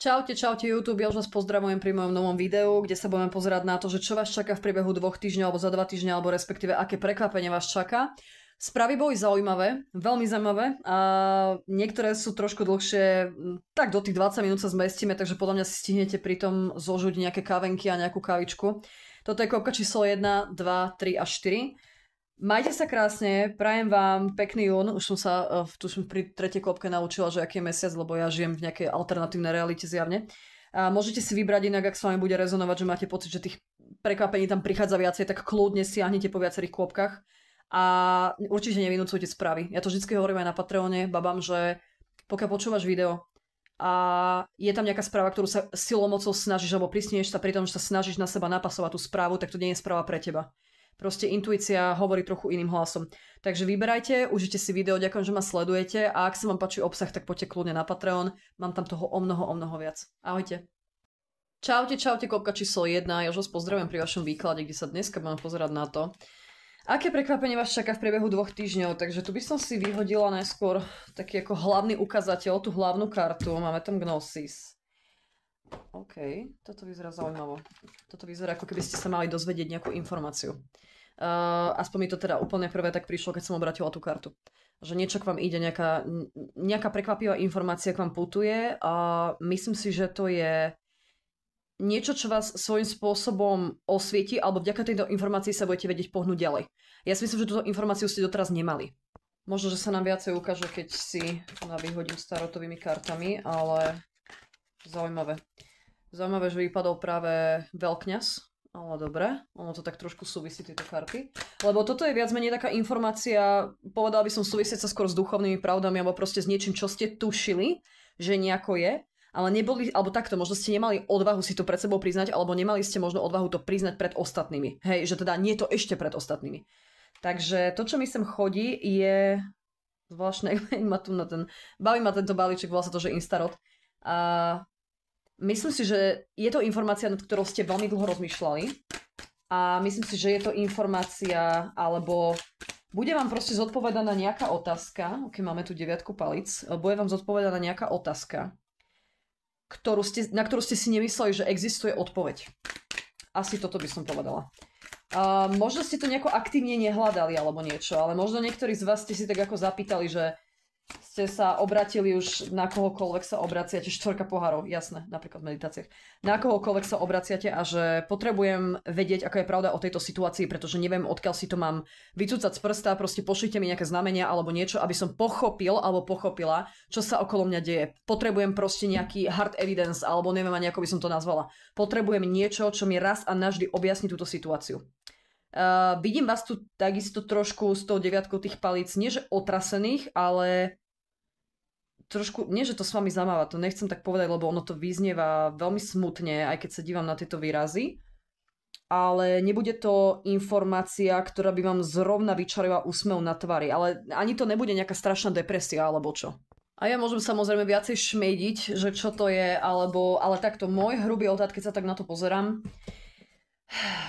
Čaute, čaute YouTube, ja už vás pozdravujem pri mojom novom videu, kde sa budeme pozerať na to, že čo vás čaká v priebehu 2 týždňov alebo za 2 týždne, alebo respektíve aké prekvapenie vás čaká. Správy boli zaujímavé, veľmi zaujímavé a niektoré sú trošku dlhšie, tak do tých 20 minút sa zmestíme, takže podľa mňa si stihnete pri tom zožuť nejaké kávenky a nejakú kávičku. Toto je kopka číslo 1, 2, 3 a 4. Majte sa krásne, prajem vám pekný jún. Už som sa pri tretej klopke naučila, že aký je mesiac, lebo ja žijem v nejakej alternatívnej realite zjavne. A môžete si vybrať inak, ak s vami bude rezonovať, že máte pocit, že tých prekvapení tam prichádza viacej, tak kľudne siahnite po viacerých klopkách. A určite nevynúcujte správy. Ja to vždycky hovorím aj na Patreone babám, že pokiaľ počúvaš video a je tam nejaká správa, ktorú sa silou mocou snažíš, alebo prisnieš sa pri tom, že sa snažíš na seba napasovať tú správu, tak to nie je správa pre teba. Proste intuícia hovorí trochu iným hlasom. Takže vyberajte, užite si video, ďakujem, že ma sledujete a ak sa vám páči obsah, tak poďte kľudne na Patreon. Mám tam toho o mnoho viac. Ahojte. Čaute, kopka číslo 1. Ja už vás pozdravujem pri vašom výklade, kde sa dneska budem pozerať na to, aké prekvapenie vás čaká v priebehu 2 týždňov. Takže tu by som si vyhodila najskôr taký ako hlavný ukazateľ, tú hlavnú kartu. Máme tam Gnosis. OK, toto vyzerá zaujímavo. Toto vyzerá, ako keby ste sa mali dozvedieť nejakú informáciu. Aspoň mi to teda úplne prvé tak prišlo, keď som obratila tú kartu. Že niečo k vám ide, nejaká prekvapivá informácia k vám putuje a myslím si, že to je niečo, čo vás svojím spôsobom osvieti, alebo vďaka tejto informácii sa budete vedieť pohnúť ďalej. Ja si myslím, že túto informáciu ste doteraz nemali. Možno, že sa nám viacej ukáže, keď si vyhodím starotovými kartami, ale zaujímavé. Zaujímavé, že vypadol práve veľkňaz. Ale dobre, ono to tak trošku súvisí, tieto karty. Lebo toto je viac menej taká informácia, povedala by som súvisieť sa skôr s duchovnými pravdami, alebo proste s niečím, čo ste tušili, že nejako je, ale neboli, alebo takto, možno ste nemali odvahu si to pred sebou priznať, alebo nemali ste možno odvahu to priznať pred ostatnými. Hej, že teda nie to ešte pred ostatnými. Takže to, čo mi sem chodí, je zvláštne, baví ma tento balíček, volá sa to, že Instarot. A myslím si, že je to informácia, nad ktorou ste veľmi dlho rozmýšľali a myslím si, že je to informácia, alebo bude vám proste zodpovedaná nejaká otázka, ok, máme tu 9 palíc, bude vám zodpovedaná nejaká otázka, na ktorú ste si nemysleli, že existuje odpoveď. Asi toto by som povedala. Možno ste to nejako aktívne nehľadali alebo niečo, ale možno niektorí z vás ste si tak ako zapýtali, že ste sa obratili už na kohokoľvek sa obraciate, 4 pohárov, jasné, napríklad v meditáciách, na kohokoľvek sa obraciate a že potrebujem vedieť, aká je pravda o tejto situácii, pretože neviem, odkiaľ si to mám vycúcať z prsta, proste pošlite mi nejaké znamenia alebo niečo, aby som pochopil alebo pochopila, čo sa okolo mňa deje. Potrebujem proste nejaký hard evidence, alebo neviem ani, ako by som to nazvala. Potrebujem niečo, čo mi raz a navždy objasní túto situáciu. Vidím vás tu takisto trošku s tou 9 tých palíc, nie že otrasených, ale trošku, nie že to s vami zamáva, to nechcem tak povedať, lebo ono to vyznieva veľmi smutne, aj keď sa dívam na tieto výrazy, ale nebude to informácia, ktorá by vám zrovna vyčarila úsmev na tvári, ale ani to nebude nejaká strašná depresia alebo čo. A ja môžem samozrejme viacej šmejdiť, že čo to je, ale takto môj hrubý odhad, keď sa tak na to pozerám.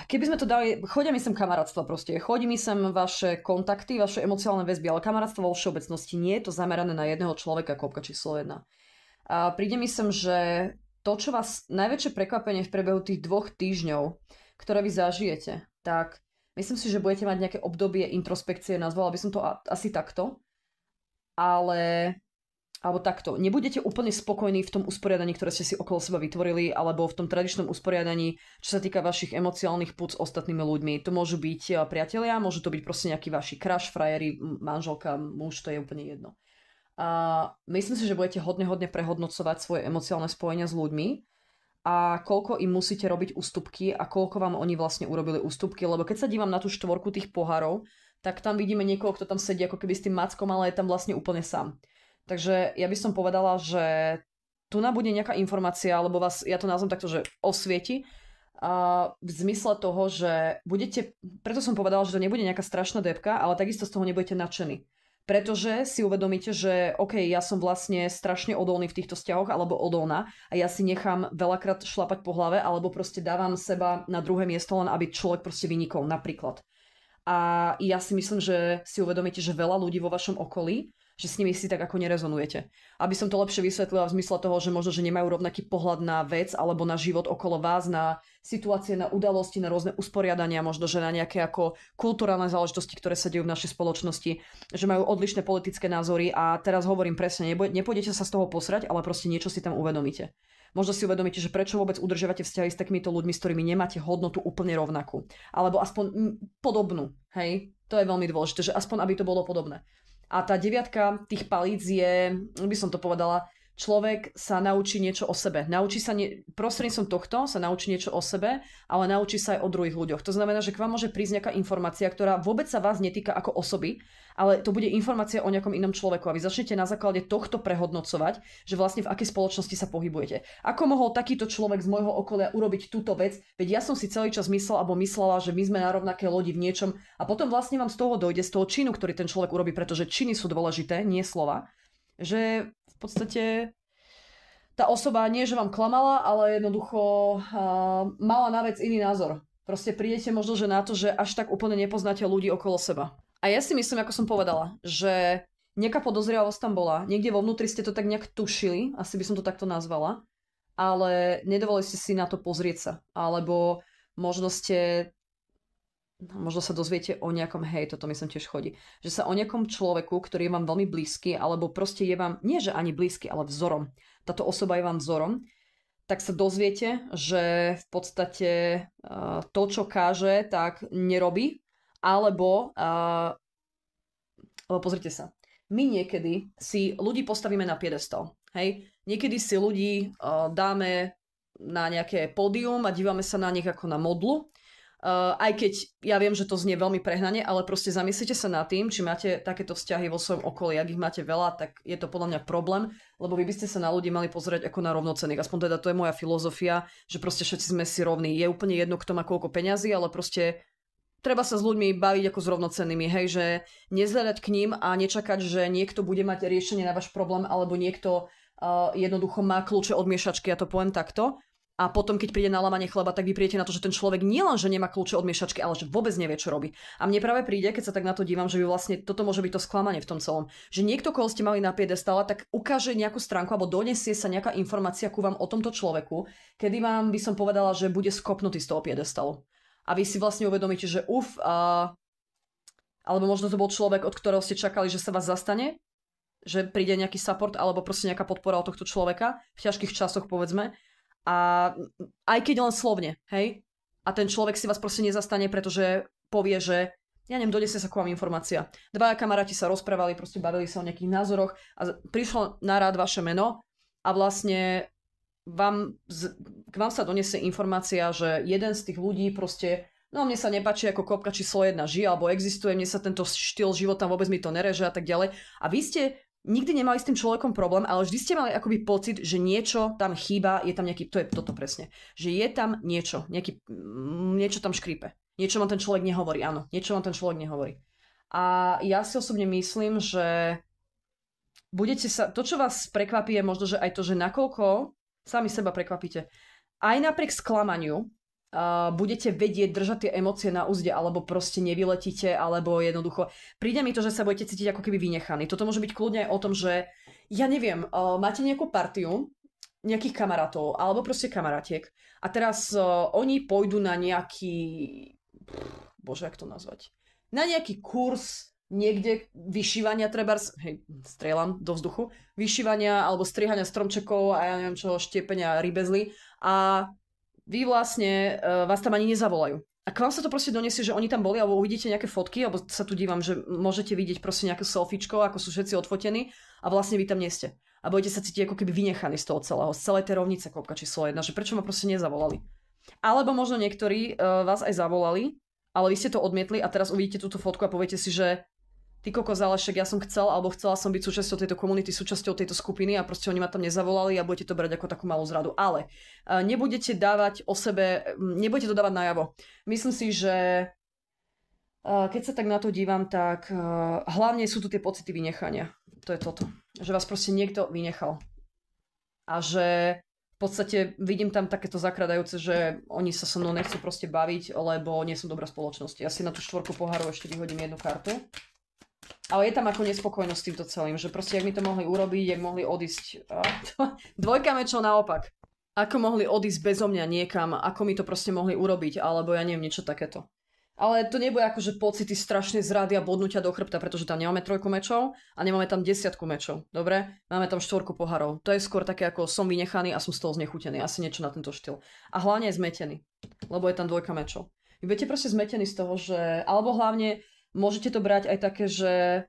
Keby sme to dali, chodia mi sem kamarátstva proste, chodí mi sem vaše kontakty, vaše emocionálne väzby, ale kamarátstvo vo všeobecnosti nie je to zamerané na jedného človeka, kopka číslo 1. A príde mi sem, že to, čo vás najväčšie prekvapenie v priebehu tých 2 týždňov, ktoré vy zažijete, tak myslím si, že budete mať nejaké obdobie introspekcie, nazvala by som to asi takto, alebo takto, nebudete úplne spokojní v tom usporiadaní, ktoré ste si okolo seba vytvorili, alebo v tom tradičnom usporiadaní, čo sa týka vašich emocionálnych púc s ostatnými ľuďmi. To môžu byť priatelia, môžu to byť proste nejakí vaši crush, frajeri, manželka, muž, to je úplne jedno. A myslím si, že budete hodne prehodnocovať svoje emocionálne spojenia s ľuďmi a koľko im musíte robiť ústupky a koľko vám oni vlastne urobili ústupky, lebo keď sa dívam na tú 4 tých pohárov, tak tam vidíme niekoho, kto tam sedí ako keby s tým mackom, ale je tam vlastne úplne sám. Takže ja by som povedala, že tu bude nejaká informácia, alebo vás, ja to nazvem takto, že osvieti, v zmysle toho, že budete, preto som povedala, že to nebude nejaká strašná debka, ale takisto z toho nebudete nadšení. Pretože si uvedomíte, že OK, ja som vlastne strašne odolný v týchto vzťahoch, alebo odolná a ja si nechám veľakrát šlapať po hlave, alebo proste dávam seba na druhé miesto, len aby človek proste vynikol, napríklad. A ja si myslím, že si uvedomíte, že veľa ľudí vo vašom okolí že s nimi si tak ako nerezonujete. Aby som to lepšie vysvetlila v zmysle toho, že možno, že nemajú rovnaký pohľad na vec alebo na život okolo vás, na situácie, na udalosti, na rôzne usporiadania, možno, že na nejaké ako kulturálne záležitosti, ktoré sa dejú v našej spoločnosti, že majú odlišné politické názory a teraz hovorím presne, nepôjdete sa z toho posrať, ale proste niečo si tam uvedomíte. Možno si uvedomíte, že prečo vôbec udržiavate vzťahy s takýmito ľuďmi, s ktorými nemáte hodnotu úplne rovnakú. Alebo aspoň podobnú. Hej? To je veľmi dôležité, že aspoň aby to bolo podobné. A tá 9 tých palíc je, by som to povedala, človek sa naučí niečo o sebe. Naučí sa prostredníctvom tohto sa naučí niečo o sebe, ale naučí sa aj o druhých ľuďoch. To znamená, že k vám môže prísť nejaká informácia, ktorá vôbec sa vás netýka ako osoby, ale to bude informácia o nejakom inom človeku a vy začnete na základe tohto prehodnocovať, že vlastne v akej spoločnosti sa pohybujete. Ako mohol takýto človek z môjho okolia urobiť túto vec? Veď ja som si celý čas myslela, že my sme na rovnaké lodi v niečom a potom vlastne vám z toho dojde, z toho činu, ktorý ten človek urobí, pretože činy sú dôležité, nie slova, že v podstate tá osoba nie, že vám klamala, ale jednoducho mala na vec iný názor. Proste prídete možno, že na to, že až tak úplne nepoznáte ľudí okolo seba. A ja si myslím, ako som povedala, že nejaká podozrievavosť tam bola. Niekde vo vnútri ste to tak nejak tušili, asi by som to takto nazvala, ale nedovolili ste si na to pozrieť sa. Alebo možno sa dozviete o nejakom, hej, toto mi sem tiež chodí, že sa o nejakom človeku, ktorý je vám veľmi blízky, alebo proste je vám, nie že ani blízky, ale vzorom, táto osoba je vám vzorom, tak sa dozviete, že v podstate to, čo káže, tak nerobí, alebo pozrite sa, my niekedy si ľudí postavíme na piedestal, hej, niekedy si ľudí dáme na nejaké pódium a dívame sa na nich ako na modlu. Aj keď ja viem, že to znie veľmi prehnane, ale proste zamyslite sa nad tým, či máte takéto vzťahy vo svojom okolí. Ak ich máte veľa, tak je to podľa mňa problém, lebo vy by ste sa na ľudí mali pozerať ako na rovnocenných. Aspoň teda to je moja filozofia, že proste všetci sme si rovní. Je úplne jedno, kto má koľko peňazí, ale proste treba sa s ľuďmi baviť ako s rovnocennými, hej, že nezhľadať k ním a nečakať, že niekto bude mať riešenie na váš problém, alebo niekto jednoducho má kľúče od miešačky, ja to poviem takto. A potom, keď príde na lámanie chleba, tak vy prídete na to, že ten človek nielen, že nemá kľúče od miešačky, ale že vôbec nevie, čo robí. A mne práve príde, keď sa tak na to dívam, že by vlastne toto môže byť to sklamanie v tom celom. Že niekto, koho ste mali na piedestale, tak ukáže nejakú stránku alebo donesie sa nejaká informácia ku vám o tomto človeku, kedy vám by som povedala, že bude skopnutý z toho piedestalu. A vy si vlastne uvedomíte, že alebo možno to bol človek, od ktorého ste čakali, že sa vás zastane, že príde nejaký support alebo proste nejaká podpora od tohto človeka v ťažkých časoch, povedzme. A aj keď len slovne, hej? A ten človek si vás proste nezastane, pretože povie, že ja neviem, donesie sa k vám informácia. Dvaja kamaráti sa rozprávali, proste bavili sa o nejakých názoroch a prišlo na rád vaše meno a vlastne k vám sa donesie informácia, že jeden z tých ľudí proste, no mne sa nepáči ako kopka číslo 1 žije alebo existuje, mne sa tento štýl života vôbec mi to nereže a tak ďalej. A vy ste nikdy nemali s tým človekom problém, ale vždy ste mali akoby pocit, že niečo tam chýba, je tam nejaký, to je toto presne, že je tam niečo, niečo tam škrípe. Niečo vám ten človek nehovorí, áno, niečo vám ten človek nehovorí. A ja si osobne myslím, že to, čo vás prekvapí, je možno, že aj to, že nakoľko sami seba prekvapíte. Aj napriek sklamaniu, budete vedieť držať tie emócie na úzde, alebo proste nevyletíte, alebo jednoducho príde mi to, že sa budete cítiť ako keby vynechaní. Toto môže byť kľudne aj o tom, že ja neviem, máte nejakú partiu nejakých kamarátov, alebo proste kamarátiek a teraz oni pôjdu na nejaký bože, jak to nazvať, na nejaký kurz niekde vyšívania trebárs, hej, strieľam do vzduchu, vyšívania alebo strihania stromčekov a ja neviem čo, štiepenia rybezly a vy vlastne vás tam ani nezavolajú. A k vám sa to proste donesie, že oni tam boli, alebo uvidíte nejaké fotky, alebo sa tu dívam, že môžete vidieť proste nejaké selfiečko, ako sú všetci odfotení a vlastne vy tam nie ste. A budete sa cítiť ako keby vynechaní z toho celého, z celej tej rovnice kopka číslo 1, že prečo ma proste nezavolali. Alebo možno niektorí vás aj zavolali, ale vy ste to odmietli a teraz uvidíte túto fotku a poviete si, že ty kokos, ale však ja som chcela som byť súčasťou tejto komunity, súčasťou tejto skupiny a proste oni ma tam nezavolali a budete to brať ako takú malú zradu. Ale nebudete dávať o sebe, nebudete to dávať najavo. Myslím si, že keď sa tak na to dívam, tak hlavne sú tu tie pocity vynechania. To je toto. Že vás proste niekto vynechal. A že v podstate vidím tam takéto zakradajúce, že oni sa so mnou nechcú proste baviť, lebo nie som dobrá spoločnosť. Ja si na tú štvorku pohárov ešte vyhodím jednu kartu. Ale je tam ako nespokojnosť s týmto celým, že proste, jak mi to mohli urobiť, jak mohli odísť. Dvojka mečov naopak. Ako mohli odísť bezo mňa niekam, ako mi to proste mohli urobiť, alebo ja neviem, niečo takéto. Ale to nebude akože pocity strašnej zrady a bodnutia do chrbta, pretože tam nemáme 3 mečov a nemáme tam 10 mečov. Dobre? Máme tam 4 pohárov. To je skôr také ako som vynechaný a som z toho znechutený. Asi niečo na tento štýl. A hlavne je zmetený, lebo je tam 2 mečov. Vy budete proste zmetení z toho, že... Alebo hlavne môžete to brať aj také, že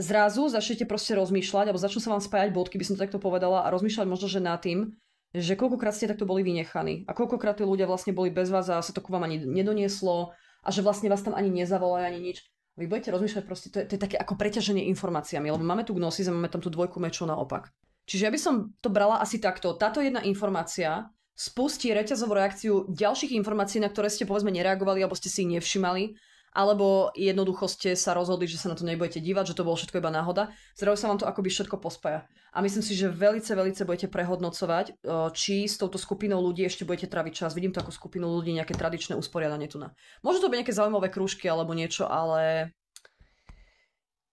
zrazu začnete proste rozmýšľať, alebo začnú sa vám spájať bodky, by som to takto povedala, a rozmýšľať možno, že nad tým, že koľkokrát ste takto boli vynechaní a koľkokrát tí ľudia vlastne boli bez vás a sa to ku vám ani nedonieslo a že vlastne vás tam ani nezavolajú, ani nič. Vy budete rozmýšľať proste, to je také ako preťaženie informáciami, lebo máme tu gnosis a máme tam tú 2 mečov naopak. Čiže ja by som to brala asi takto. Táto jedna informácia spustí reťazovú reakciu ďalších informácií, na ktoré ste povedzme nereagovali alebo ste si ich nevšimali, alebo jednoducho ste sa rozhodli, že sa na to nebudete dívať, že to bolo všetko iba náhoda. Zrazu sa vám to akoby všetko pospája. A myslím si, že velice budete prehodnocovať, či s touto skupinou ľudí ešte budete tráviť čas. Vidím to ako skupinu ľudí, nejaké tradičné usporiadanie tu na. Môžu to byť nejaké zaujímavé krúžky alebo niečo, ale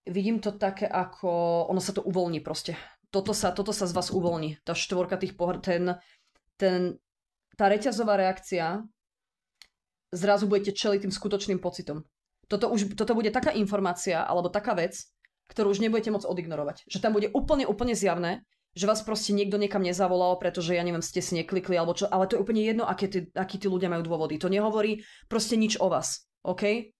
vidím to také ako... Ono sa to uvoľní proste. Toto sa z vás uvoľní. Tá štvorka tých tá reťazová reakcia, zrazu budete čeliť tým skutočným pocitom. Toto bude taká informácia, alebo taká vec, ktorú už nebudete môcť odignorovať. Že tam bude úplne zjavné, že vás proste niekto niekam nezavolal, pretože, ja neviem, ste si neklikli, alebo čo, ale to je úplne jedno, akí tí ľudia majú dôvody. To nehovorí proste nič o vás, OK?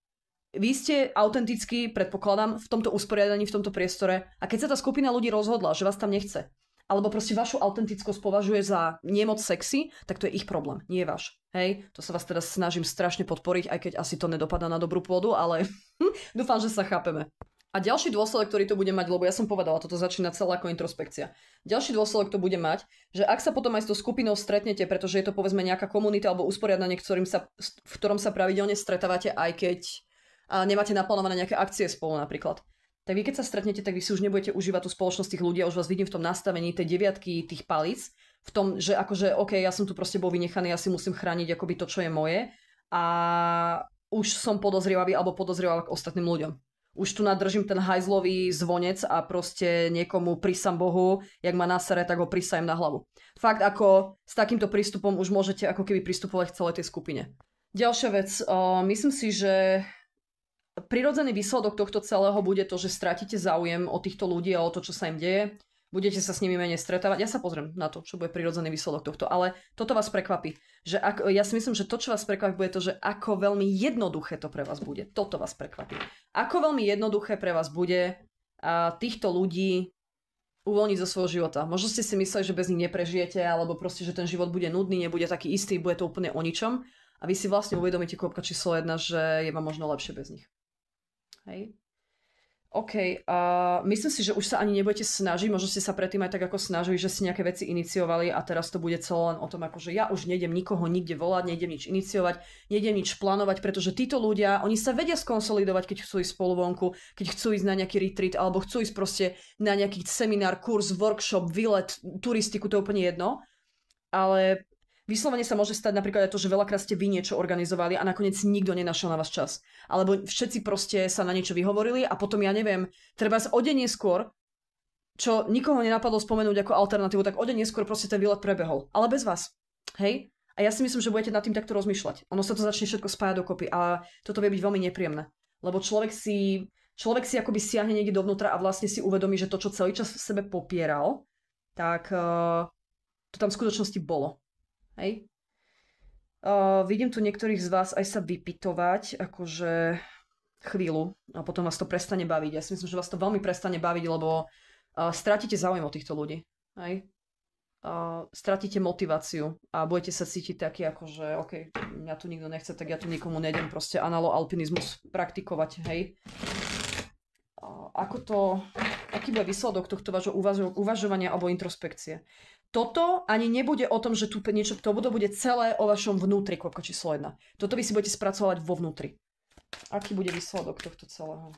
Vy ste autentickí, predpokladám, v tomto usporiadaní, v tomto priestore, a keď sa tá skupina ľudí rozhodla, že vás tam nechce, alebo proste vašu autentickosť považuje za nemoc sexy, tak to je ich problém, nie váš. Hej, to sa vás teraz snažím strašne podporiť, aj keď asi to nedopadá na dobrú pôdu, ale dúfam, že sa chápeme. A ďalší dôsledok, ktorý to bude mať, lebo ja som povedala, toto začína celá ako introspekcia. Ďalší dôsledok to bude mať, že ak sa potom aj s tou skupinou stretnete, pretože je to povedzme nejaká komunita alebo usporiadanie, v ktorom sa pravidelne stretávate, aj keď nemáte naplánované nejaké akcie spolu napríklad. Tak vy keď sa stretnete, tak vy si už nebudete užívať tú spoločnosť tých ľudí a už vás vidím v tom nastavení tej 9 tých palíc, v tom, že akože OK, ja som tu proste bol vynechaný, ja si musím chrániť akoby to, čo je moje a už som podozrievavý alebo podozrievavý k ostatným ľuďom. Už tu nadržím ten hajzlový zvonec a proste niekomu prísam Bohu, jak ma nasere, tak ho prísajem na hlavu. Fakt ako s takýmto prístupom už môžete ako keby pristupovať k celej tej skupine. Ďalšia vec, myslím si, že prirodzený výsledok tohto celého bude to, že stratíte záujem o týchto ľudí a o to, čo sa im deje. Budete sa s nimi menej stretávať. Ja sa pozriem na to, čo bude prirodzený výsledok tohto. Ale toto vás prekvapí. Ja si myslím, že to, čo vás prekvapí, bude to, že ako veľmi jednoduché to pre vás bude. Toto vás prekvapí. Ako veľmi jednoduché pre vás bude týchto ľudí uvoľniť zo svojho života. Možno ste si mysleli, že bez nich neprežijete, alebo proste, že ten život bude nudný, nebude taký istý, bude to úplne o ničom. A vy si vlastne uvedomíte, kvopka číslo 1, že je vám možno lepšie bez nich. Hej. OK, myslím si, že už sa ani nebudete snažiť, možno ste sa predtým aj tak ako snažili, že ste nejaké veci iniciovali a teraz to bude celé len o tom, ako že ja už nejdem nikoho nikde volať, nejdem nič iniciovať, nejdem nič plánovať, pretože títo ľudia, oni sa vedia skonsolidovať, keď chcú ísť spolu vonku, keď chcú ísť na nejaký retreat, alebo chcú ísť proste na nejaký seminár, kurz, workshop, výlet, turistiku, to je úplne jedno, ale vyslovene sa môže stať napríklad aj to, že veľakrát ste vy niečo organizovali a nakoniec nikto nenašiel na vás čas. Alebo všetci proste sa na niečo vyhovorili a potom ja neviem, treba o deň neskôr, čo nikoho nenapadlo spomenúť ako alternatívu, tak o deň neskôr proste ten výlet prebehol. Ale bez vás. Hej? A ja si myslím, že budete nad tým takto rozmýšľať. Ono sa to začne všetko spájať dokopy a toto vie byť veľmi nepríjemné. Lebo človek si akoby siahne niekde dovnútra a vlastne si uvedomí, že to, čo celý čas v sebe popieral, tak to tam v skutočnosti bolo. Hej. Vidím tu niektorých z vás aj sa vypytovať, akože chvíľu a potom vás to prestane baviť. Ja si myslím, že vás to veľmi prestane baviť, lebo stratíte záujem o týchto ľudí. Hej. Stratíte motiváciu a budete sa cítiť taký, akože OK, mňa tu nikto nechce, tak ja tu nikomu nejdem proste analo-alpinizmus praktikovať. Hej. Aký bude výsledok tohto vášho uvažovania alebo introspekcie? Toto ani nebude o tom, že tu niečo, to bude celé o vašom vnútri, kvopka číslo 1. Toto vy si budete spracovať vo vnútri. Aký bude výsledok tohto celého?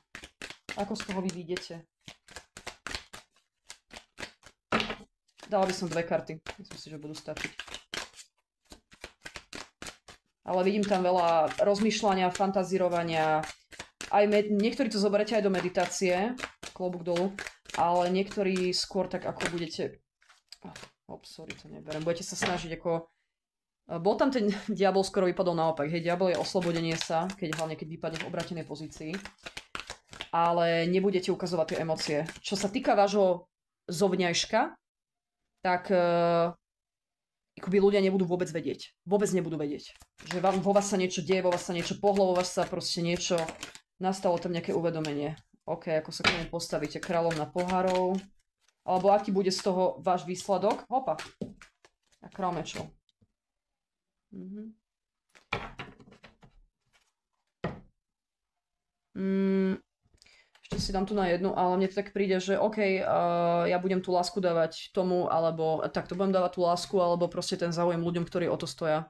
Ako z toho vy vyjdete? Dala by som 2 karty. Myslím si, že budú stačiť. Ale vidím tam veľa rozmýšľania, fantazírovania, niektorí to zoberete aj do meditácie, klobúk dolu, ale niektorí skôr tak ako budete... sorry, to neberiem. Budete sa snažiť ako... Bol tam ten diabol, skoro vypadol naopak. Hej, diabol je oslobodenie sa, hlavne keď vypadne v obratenej pozícii. Ale nebudete ukazovať tie emócie. Čo sa týka vášho zovňajška, tak akoby ľudia nebudú vôbec vedieť. Vôbec nebudú vedieť. Že vo vás sa niečo deje, vo vás sa niečo pohlo, vo vás sa proste niečo... Nastalo tam nejaké uvedomenie. OK, ako sa k tomu postavíte? Kráľovna pohárov. Alebo aký bude z toho váš výsledok? Hopa. A král mečov. Ešte si dám tu na jednu, ale mne to tak príde, že OK, ja budem tú lásku dávať tomu, alebo takto budem dávať tú lásku, alebo proste ten záujem ľuďom, ktorí o to stoja.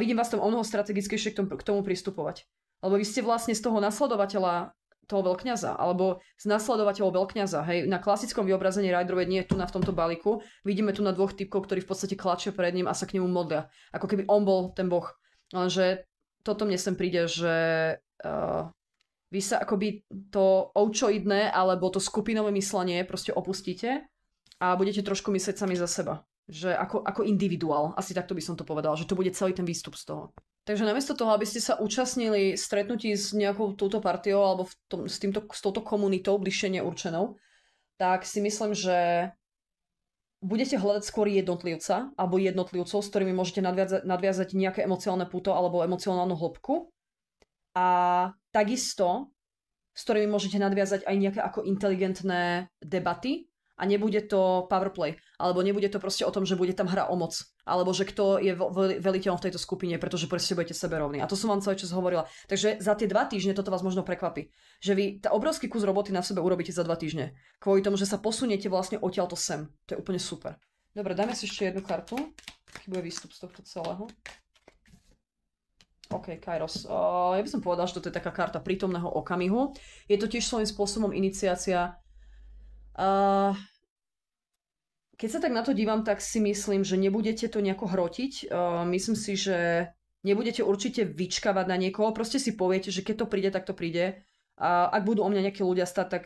Vidím vás tam o mnoho strategickejšie k tomu pristupovať. Lebo vy ste vlastne z toho nasledovateľa toho veľkňaza, alebo z nasledovateľov veľkňaza. Hej, na klasickom vyobrazení Riderovej nie je tu v tomto balíku. Vidíme tu na dvoch typkov, ktorí v podstate klačia pred ním a sa k nemu modlia. Ako keby on bol ten boh. Lenže toto mne sem príde, že vy sa akoby to oučoidné alebo to skupinové myslenie proste opustíte a budete trošku myslieť sami za seba. Že ako individuál. Asi takto by som to povedala, že to bude celý ten výstup z toho. Takže namiesto toho, aby ste sa účastnili stretnutí s nejakou touto partiou alebo s touto komunitou bližšie neurčenou, tak si myslím, že budete hľadať skôr jednotlivca alebo jednotlivcov, s ktorými môžete nadviazať nejaké emocionálne puto alebo emocionálnu hĺbku. A takisto, s ktorými môžete nadviazať aj nejaké ako inteligentné debaty. A nebude to powerplay, alebo nebude to proste o tom, že bude tam hra o moc, alebo že kto je veliteľom v tejto skupine, pretože proste budete seberovní. A to som vám celý čas hovorila. Takže za tie 2 týždne toto vás možno prekvapí. Že vy obrovský kus roboty na sebe urobíte za 2 týždne. Kvôli tomu, že sa posuniete vlastne odtiaľto sem. To je úplne super. Dobre, dajme si ešte jednu kartu. Aký bude výstup z tohto celého? OK, Kairos. Ja by som povedal, že toto je taká karta prítomného okamihu. Je to tiež svojím spôsobom iniciácia. Keď sa tak na to dívam, tak si myslím, že nebudete to nejako hrotiť. Myslím si, že nebudete určite vyčkávať na niekoho. Proste si poviete, že keď to príde, tak to príde. A ak budú o mňa nejakí ľudia stať, tak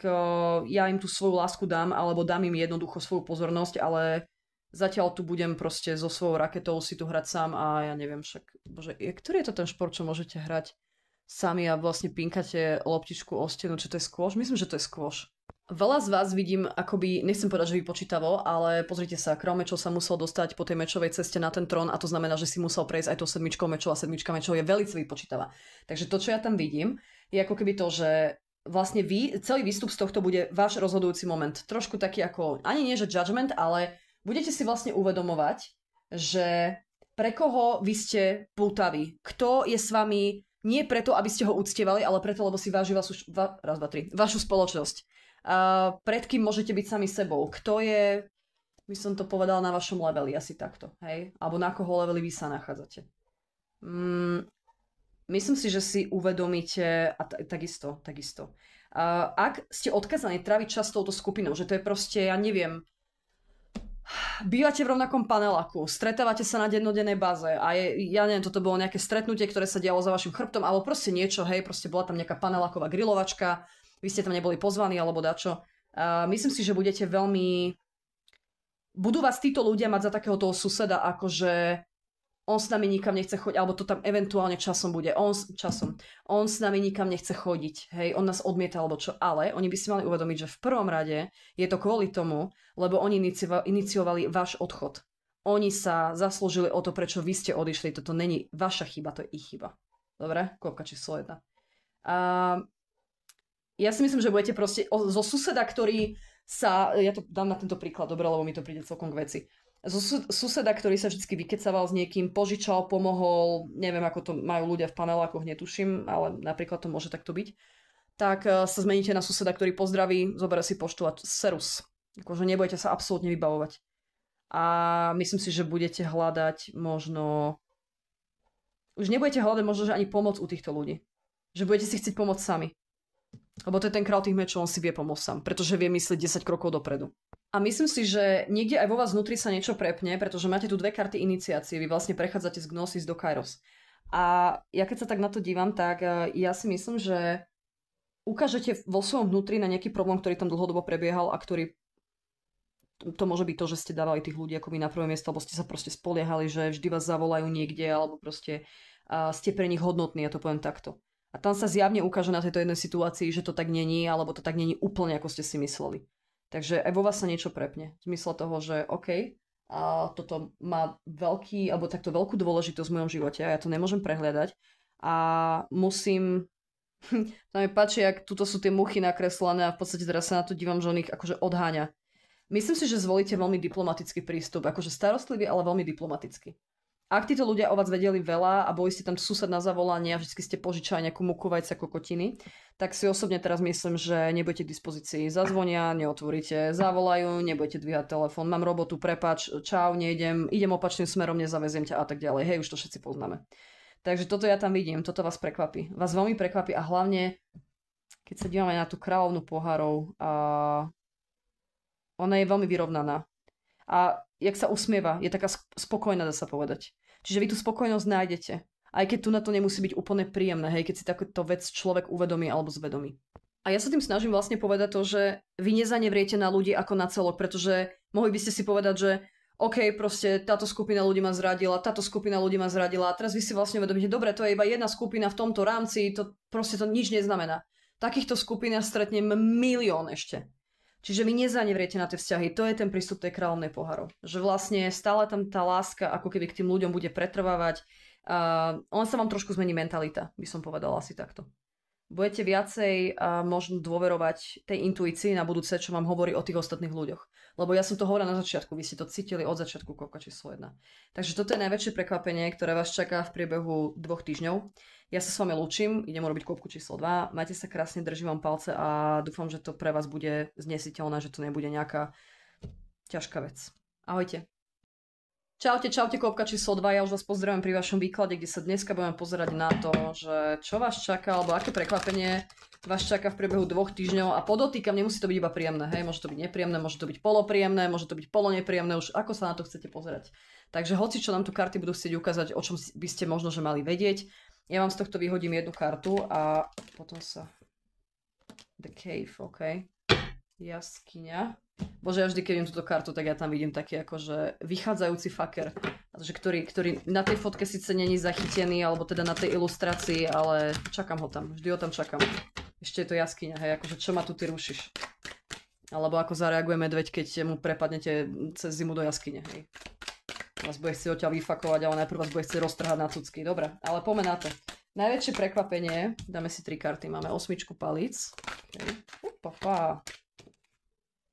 ja im tú svoju lásku dám, alebo dám im jednoducho svoju pozornosť, ale zatiaľ tu budem proste so svojou raketou si tu hrať sám a ja neviem však, bože, ktorý je to ten šport, čo môžete hrať sami a vlastne pinkate loptičku o stenu, čo to je squash? Myslím, že to je squash. Veľa z vás vidím akoby, nechcem povedať, že vypočítavo, ale pozrite sa, král mečov sa musel dostať po tej mečovej ceste na ten trón a to znamená, že si musel prejsť aj to 7 mečov a 7 mečov je veľmi vypočítavá. Takže to, čo ja tam vidím, je ako keby to, že vlastne celý výstup z tohto bude váš rozhodujúci moment. Trošku taký ako, ani nie že judgment, ale budete si vlastne uvedomovať, že pre koho vy ste pútaví. Kto je s vami nie preto, aby ste ho uctievali, ale preto, lebo si váži vašu spoločnosť. Pred kým môžete byť sami sebou. Kto je, by som to povedala, na vašom leveli, asi takto. Hej? Alebo na koho leveli vy sa nachádzate. Myslím si, že si uvedomíte, a takisto. Ak ste odkazaní tráviť čas s touto skupinou, že to je proste, ja neviem, bývate v rovnakom paneláku, stretávate sa na dennodennej báze a ja neviem, toto bolo nejaké stretnutie, ktoré sa dialo za vašim chrbtom, alebo proste niečo, hej, proste bola tam nejaká paneláková grilovačka, vy ste tam neboli pozvaní, alebo dačo. Myslím si, že budú vás títo ľudia mať za takého toho suseda, akože on s nami nikam nechce chodiť, alebo to tam eventuálne časom bude. On s nami nikam nechce chodiť, hej, on nás odmieta, alebo čo. Ale oni by si mali uvedomiť, že v prvom rade je to kvôli tomu, lebo oni iniciovali váš odchod. Oni sa zaslúžili o to, prečo vy ste odišli. Toto není vaša chyba, to je ich chyba. Dobre? Kopka číslo 1. Ja si myslím, že budete proste zo suseda, ktorý sa, ja to dám na tento príklad, dobre, lebo mi to príde celkom k veci. Suseda, ktorý sa vždy vykecával s niekým, požičal, pomohol, neviem, ako to majú ľudia v panelákoch, netuším, ale napríklad to môže takto byť, tak sa zmeníte na suseda, ktorý pozdraví, zoberie si poštu a serus. Akože nebudete sa absolútne vybavovať. A myslím si, že budete hľadať možno... Už nebudete hľadať možno, že ani pomoc u týchto ľudí. Že budete si chcieť pomôcť sami. Lebo to je ten král tých mečov, on si vie pomôcť sám, pretože vie myslieť 10 krokov dopredu. A myslím si, že niekde aj vo vás vnútri sa niečo prepne, pretože máte tu 2 karty iniciácie, vy vlastne prechádzate z Gnosis do Kairos. A ja keď sa tak na to dívam, tak ja si myslím, že ukážete vo svojom vnútri na nejaký problém, ktorý tam dlhodobo prebiehal a ktorý to môže byť to, že ste dávali tých ľudí akoby na prvé miesto, alebo ste sa proste spoliehali, že vždy vás zavolajú niekde, alebo proste ste pre nich hodnotní, ja to poviem takto. A tam sa zjavne ukáže na tejto jednej situácii, že to tak není, alebo to tak není úplne, ako ste si mysleli. Takže aj vo vás sa niečo prepne. V zmysle toho, že OK, a toto má veľký, alebo takto veľkú dôležitosť v mojom živote a ja to nemôžem prehliadať. A musím... Tam mi páči, jak tuto sú tie muchy nakreslené a v podstate teraz sa na to dívam, že on ich akože odháňa. Myslím si, že zvolíte veľmi diplomatický prístup, akože starostlivý, ale veľmi diplomatický. Ak títo ľudia o vás vedeli veľa a boli ste tam sused na zavolanie a vždy ste požičali nejakú muku, vajca, kokotiny, tak si osobne teraz myslím, že nebudete k dispozícii. Zazvonia, neotvoríte, zavolajú, nebudete dvíhať telefón, mám robotu, prepáč, čau, nejdem, idem opačným smerom, nezaveziem ťa a tak ďalej. Hej, už to všetci poznáme. Takže toto ja tam vidím, toto vás prekvapí. Vás veľmi prekvapí a hlavne, keď sa dívame na tú kráľovnú pohárov, ona je veľmi vyrovnaná. A jak sa usmieva, je taká spokojná, dá sa povedať. Čiže vy tú spokojnosť nájdete. Aj keď tu na to nemusí byť úplne príjemné, hej, keď si takúto vec človek uvedomí alebo zvedomí. A ja sa tým snažím vlastne povedať to, že vy nezanevriete na ľudí ako na celok, pretože mohli by ste si povedať, že OK, proste táto skupina ľudí ma zradila, táto skupina ľudí ma zradila a teraz vy si vlastne uvedomíte, dobre, to je iba jedna skupina v tomto rámci, to proste to nič neznamená. Takýchto skupín ja stretnem milión ešte. Čiže vy nezanevriete na tie vzťahy. To je ten prístup tej kráľovnej pohárov. Že vlastne stále tam tá láska ako keby k tým ľuďom bude pretrvávať. On sa vám trošku zmení mentalita, by som povedala asi takto. Budete viacej možno dôverovať tej intuícii na budúce, čo vám hovorí o tých ostatných ľuďoch. Lebo ja som to hovorila na začiatku, vy ste to cítili od začiatku koľko číslo 1. Takže toto je najväčšie prekvapenie, ktoré vás čaká v priebehu 2 týždňov. Ja sa s vami lúčim, idem urobiť kôpku číslo 2. Majte sa krásne, držím vám palce a dúfam, že to pre vás bude znesiteľné, že to nebude nejaká ťažká vec. Ahojte. Čaute, kôpka číslo 2. Ja už vás pozdravujem pri vašom výklade, kde sa dneska budeme pozerať na to, že čo vás čaká, alebo aké prekvapenie vás čaká v priebehu 2 týždňov. A podotýkam, nemusí to byť iba príjemné, hej, môže to byť nepríjemné, môže to byť polopríjemné, môže to byť polonepríjemné, už ako sa na to chcete pozerať. Takže hoci čo nám tu karty budú chcieť ukázať, o čom by ste možno že mali vedieť. Ja vám z tohto vyhodím jednu kartu a potom sa... The Cave, OK. Jaskyňa. Bože, ja vždy, keď vidím túto kartu, tak ja tam vidím taký akože vychádzajúci faker. Ktorý na tej fotke síce není zachytený, alebo teda na tej ilustrácii, ale čakám ho tam. Vždy ho tam čakám. Ešte je to jaskyňa, hej, akože čo ma tu ty rušíš? Alebo ako zareaguje medveď, keď mu prepadnete cez zimu do jaskyne, hej. Vás bude chcieť odtiaľ vyfakovať, ale najprv vás bude chcieť roztrhať na cucky. Dobre, ale poďme na to. Najväčšie prekvapenie, dáme si 3 karty, máme 8 palíc. Okay.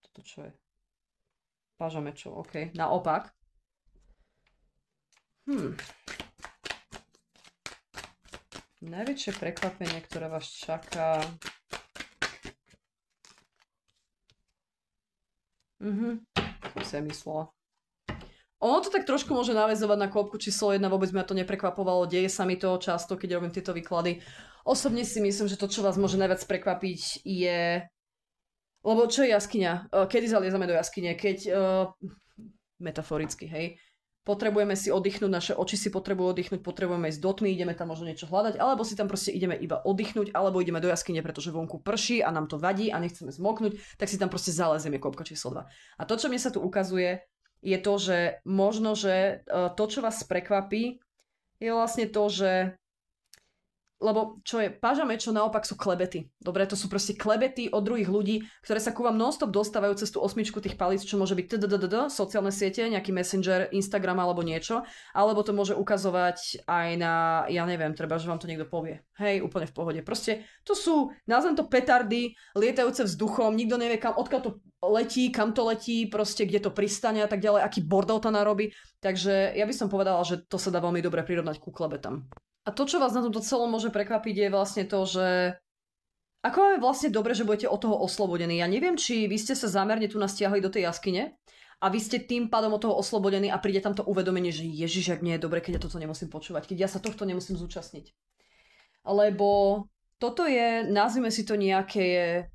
Toto čo je? Páža mečov, OK. Naopak. Najväčšie prekvapenie, ktoré vás čaká... Som si aj myslela. Ono to tak trošku môže naväzovať na kôpku číslo 1, vôbec ma to neprekvapovalo, deje sa mi to často, keď robím tieto výklady. Osobne si myslím, že to, čo vás môže najviac prekvapiť, je... Lebo čo je jaskyňa? Kedy zaliezame do jaskyne? Keď... Metaforicky, hej? Potrebujeme si oddychnúť, naše oči si potrebujú oddychnúť, potrebujeme ísť do tmy, ideme tam možno niečo hľadať, alebo si tam proste ideme iba oddychnúť, alebo ideme do jaskyne, pretože vonku prší a nám to vadí a nechceme zmoknúť, tak si tam proste zalezieme, kôpka číslo 2. A to, čo mne sa tu ukazuje, je to, že možno, že to, čo vás prekvapí, je vlastne to, že... Lebo čo je, páža mečov naopak sú klebety. Dobre, to sú proste klebety od druhých ľudí, ktoré sa ku vám non-stop dostávajú cez tú 8 tých palíc, čo môže byť sociálne siete, nejaký Messenger, Instagram alebo niečo, alebo to môže ukazovať aj na, ja neviem, treba, že vám to niekto povie. Hej, úplne v pohode. Proste to sú, nazvem to petardy, lietajúce vzduchom, nikto nevie, odkiaľ to letí, kam to letí, proste kde to pristane a tak ďalej, aký bordel to narobí. Takže ja by som povedala, že to sa dá veľmi dobre prirovnať ku klebetám. A to, čo vás na tomto celom môže prekvapiť, je vlastne to, že ako je vlastne dobre, že budete od toho oslobodení. Ja neviem, či vy ste sa zámerne tu nastiahli do tej jaskyne a vy ste tým pádom od toho oslobodení a príde tam to uvedomenie, že ježiš, ak nie je dobre, keď ja toto nemusím počúvať, keď ja sa tohto nemusím zúčastniť. Lebo toto je, nazvime si to nejaké...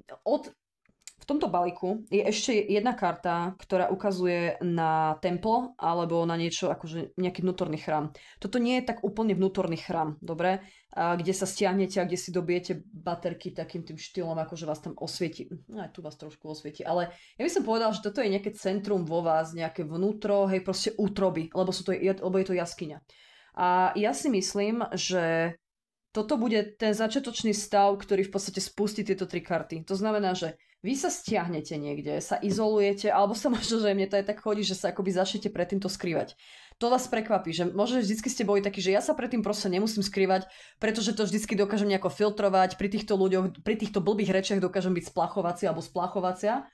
V tomto balíku je ešte jedna karta, ktorá ukazuje na templo alebo na niečo akože nejaký vnútorný chrám. Toto nie je tak úplne vnútorný chrám, dobre? Kde sa stiahnete a kde si dobijete baterky takým tým štýlom, akože vás tam osvieti. Aj tu vás trošku osvieti, ale ja by som povedal, že toto je nejaké centrum vo vás, nejaké vnútro, hej, proste útroby, lebo je to jaskyňa. A ja si myslím, že toto bude ten začiatočný stav, ktorý v podstate spustí tieto 3 karty. To znamená, že vy sa stiahnete niekde, sa izolujete, alebo sa možno, že mne to aj tak chodí, že sa akoby začnete pred týmto skrývať. To vás prekvapí, že možno vždycky ste boli takí, že ja sa pred tým proste nemusím skrývať, pretože to vždycky dokážem nejako filtrovať, pri týchto ľuďoch, pri týchto blbých rečiach dokážem byť splachovacia alebo splachovacia,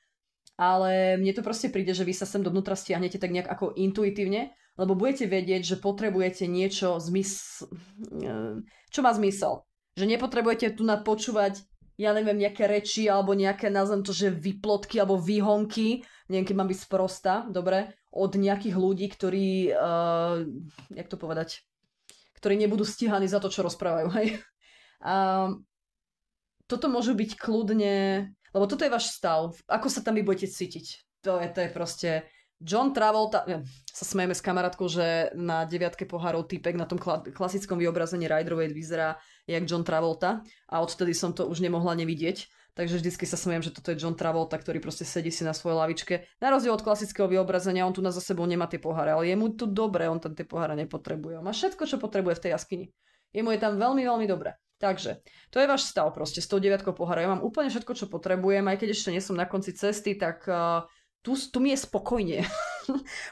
ale mne to proste príde, že vy sa sem dovnútra stiahnete tak nejak ako intuitívne, lebo budete vedieť, že potrebujete niečo čo má zmysel. Že nepotrebujete tu napočúvať, ja neviem, nejaké reči alebo nejaké, nazvem to, že vyplotky alebo výhonky, neviem, keď mám byť sprostá, dobre, od nejakých ľudí, ktorí, jak to povedať, ktorí nebudú stíhaní za to, čo rozprávajú, hej. Toto môže byť kľudne, lebo toto je váš stav, ako sa tam vy budete cítiť. To je proste John Travolta, sa smejeme s kamarátkou, že na 9 pohárov týpek na tom klasickom vyobrazení Riderovej vyzerá jak John Travolta a odtedy som to už nemohla nevidieť, takže vždycky sa smejem, že toto je John Travolta, ktorý proste sedí si na svojej lavičke. Na rozdiel od klasického vyobrazenia, on tu za sebou nemá tie poháre, ale je mu tu dobre, on tam tie poháre nepotrebuje. On má všetko, čo potrebuje v tej jaskyni. Jemu je tam veľmi, veľmi dobre. Takže, to je váš stav proste s tou 9 pohára. Ja mám úplne všetko, čo potrebujem, aj keď ešte nie som na konci cesty, tak tu mi je spokojne.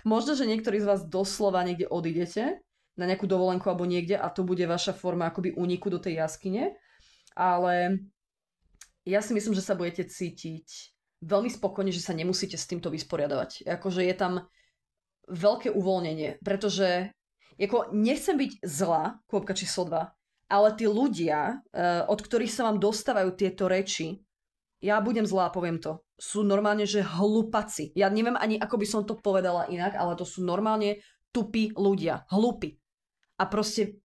Možno, že niektorí z vás doslova niekde odídete na nejakú dovolenku alebo niekde a to bude vaša forma akoby úniku do tej jaskyne, ale ja si myslím, že sa budete cítiť veľmi spokojne, že sa nemusíte s týmto vysporiadavať. Akože je tam veľké uvoľnenie, pretože nechcem byť zlá, kôpka číslo 2, ale tí ľudia, od ktorých sa vám dostávajú tieto reči, ja budem zlá, poviem to, sú normálne, že hlupaci. Ja neviem ani, ako by som to povedala inak, ale to sú normálne tupí ľudia. Hlupí. A proste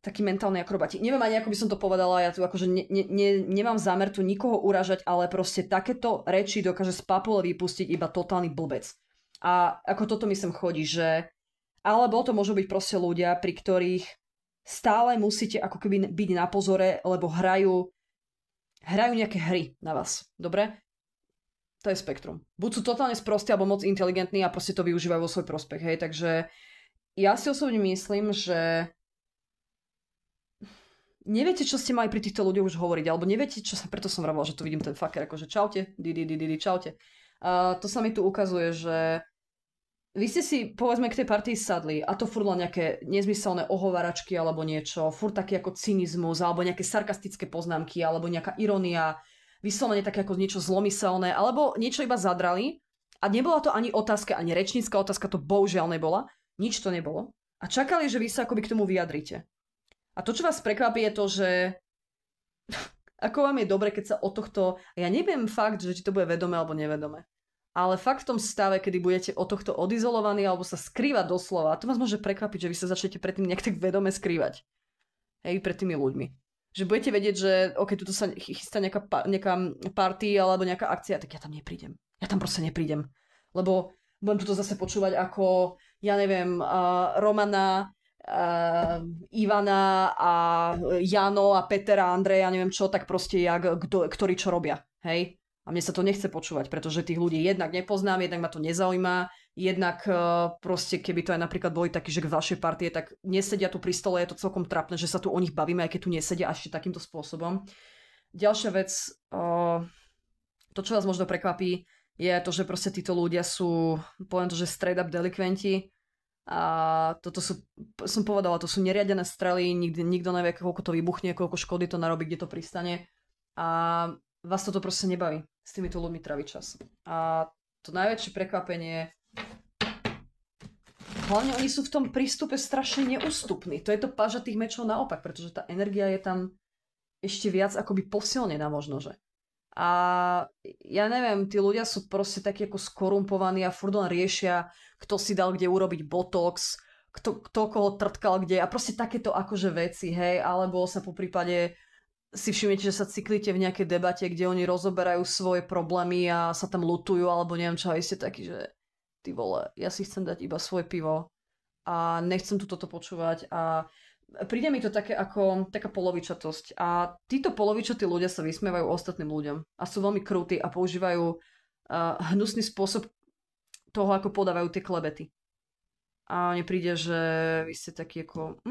takí mentálni akrobati. Neviem ani, ako by som to povedala, ja tu akože nemám zámer tu nikoho uražať, ale proste takéto reči dokáže z papule vypustiť iba totálny blbec. A ako toto mi sem chodí, že alebo to môžu byť proste ľudia, pri ktorých stále musíte ako keby byť na pozore, lebo hrajú nejaké hry na vás. Dobre? To je spektrum. Buď sú totálne sprostí, alebo moc inteligentní a proste to využívajú vo svoj prospech. Hej? Takže ja si osobne myslím, že neviete, čo ste mali pri týchto ľuďoch už hovoriť, alebo neviete, čo sa, preto som vravila, že tu vidím ten fucker, akože čaute, čaute. To sa mi tu ukazuje, že vy ste si, povedzme, k tej partii sadli a to furt len nejaké nezmyselné ohovaračky alebo niečo, furt taký ako cynizmus alebo nejaké sarkastické poznámky alebo nejaká irónia, vyslovene také ako niečo zlomyselné alebo niečo iba zadrali a nebola to ani otázka, ani rečnícka otázka, to bohužiaľ nebola, nič to nebolo a čakali, že vy sa akoby k tomu vyjadrite. A to, čo vás prekvapí, je to, že ako vám je dobre, keď sa o tohto, ja neviem fakt, že či to bude vedomé alebo nevedomé. Ale fakt v tom stave, kedy budete od tohto odizolovaní alebo sa skrývať doslova, to vás môže prekvapiť, že vy sa začnete predtým nejak tak vedome skrývať. Hej, pred tými ľuďmi. Že budete vedieť, že ok, tuto sa chystá nejaká party alebo nejaká akcia, tak ja tam neprídem. Ja tam proste neprídem. Lebo budem tuto zase počúvať ako, ja neviem, Romana, Ivana a Jano a Peter a Andrej, ja neviem čo, tak proste ktorí čo robia. Hej? A mne sa to nechce počúvať, pretože tých ľudí jednak nepoznám, jednak ma to nezaujíma, jednak proste, keby to aj napríklad boli takí, že k vašej partie, tak nesedia tu pri stole, je to celkom trapné, že sa tu o nich bavíme, aj keď tu nesedia ešte takýmto spôsobom. Ďalšia vec, to, čo vás možno prekvapí, je to, že proste títo ľudia sú, poviem to, že straight up delikventi a toto sú, som povedala, to sú neriadené strely, nikto nevie, koľko to vybuchne, koľko škody to narobí, kde to pristane a vás toto proste nebaví s týmito ľuďmi traviť čas. A to najväčšie prekvapenie, hlavne oni sú v tom prístupe strašne neústupní. To je to páža tých mečov naopak, pretože tá energia je tam ešte viac akoby posilnená možno, že. A ja neviem, tí ľudia sú proste takí ako skorumpovaní a furt len riešia, kto si dal kde urobiť botox, kto koho trtkal kde a proste takéto akože veci, hej, alebo sa po prípade si všimnete, že sa cyklíte v nejakej debate, kde oni rozoberajú svoje problémy a sa tam lutujú, alebo neviem čo, a vy ste takí, že ty vole, ja si chcem dať iba svoje pivo a nechcem tu toto počúvať a príde mi to také ako taká polovičatosť a títo polovičatí ľudia sa vysmievajú ostatným ľuďom a sú veľmi krúti a používajú hnusný spôsob toho, ako podávajú tie klebety. A mne príde, že vy ste takí ako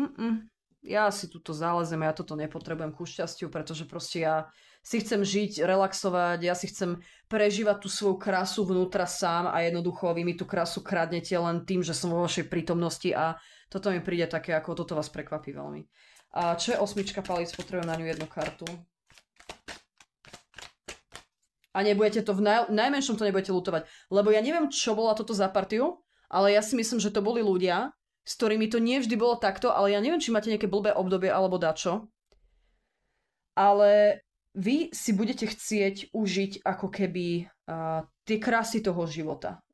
ja si túto zálezem, ja toto nepotrebujem ku šťastiu, pretože proste ja si chcem žiť, relaxovať, ja si chcem prežívať tú svoju krásu vnútra sám a jednoducho vy mi tú krásu kradnete len tým, že som vo vašej prítomnosti a toto mi príde také, ako toto vás prekvapí veľmi. A čo je osmička palíc, potrebujem na ňu jednu kartu. A nebudete to najmenšom to nebudete lutovať, lebo ja neviem, čo bola toto za partiu, ale ja si myslím, že to boli ľudia, s ktorými to nie vždy bolo takto, ale ja neviem, či máte nejaké blbé obdobie alebo dačo. Ale vy si budete chcieť užiť ako keby tie krásy toho života.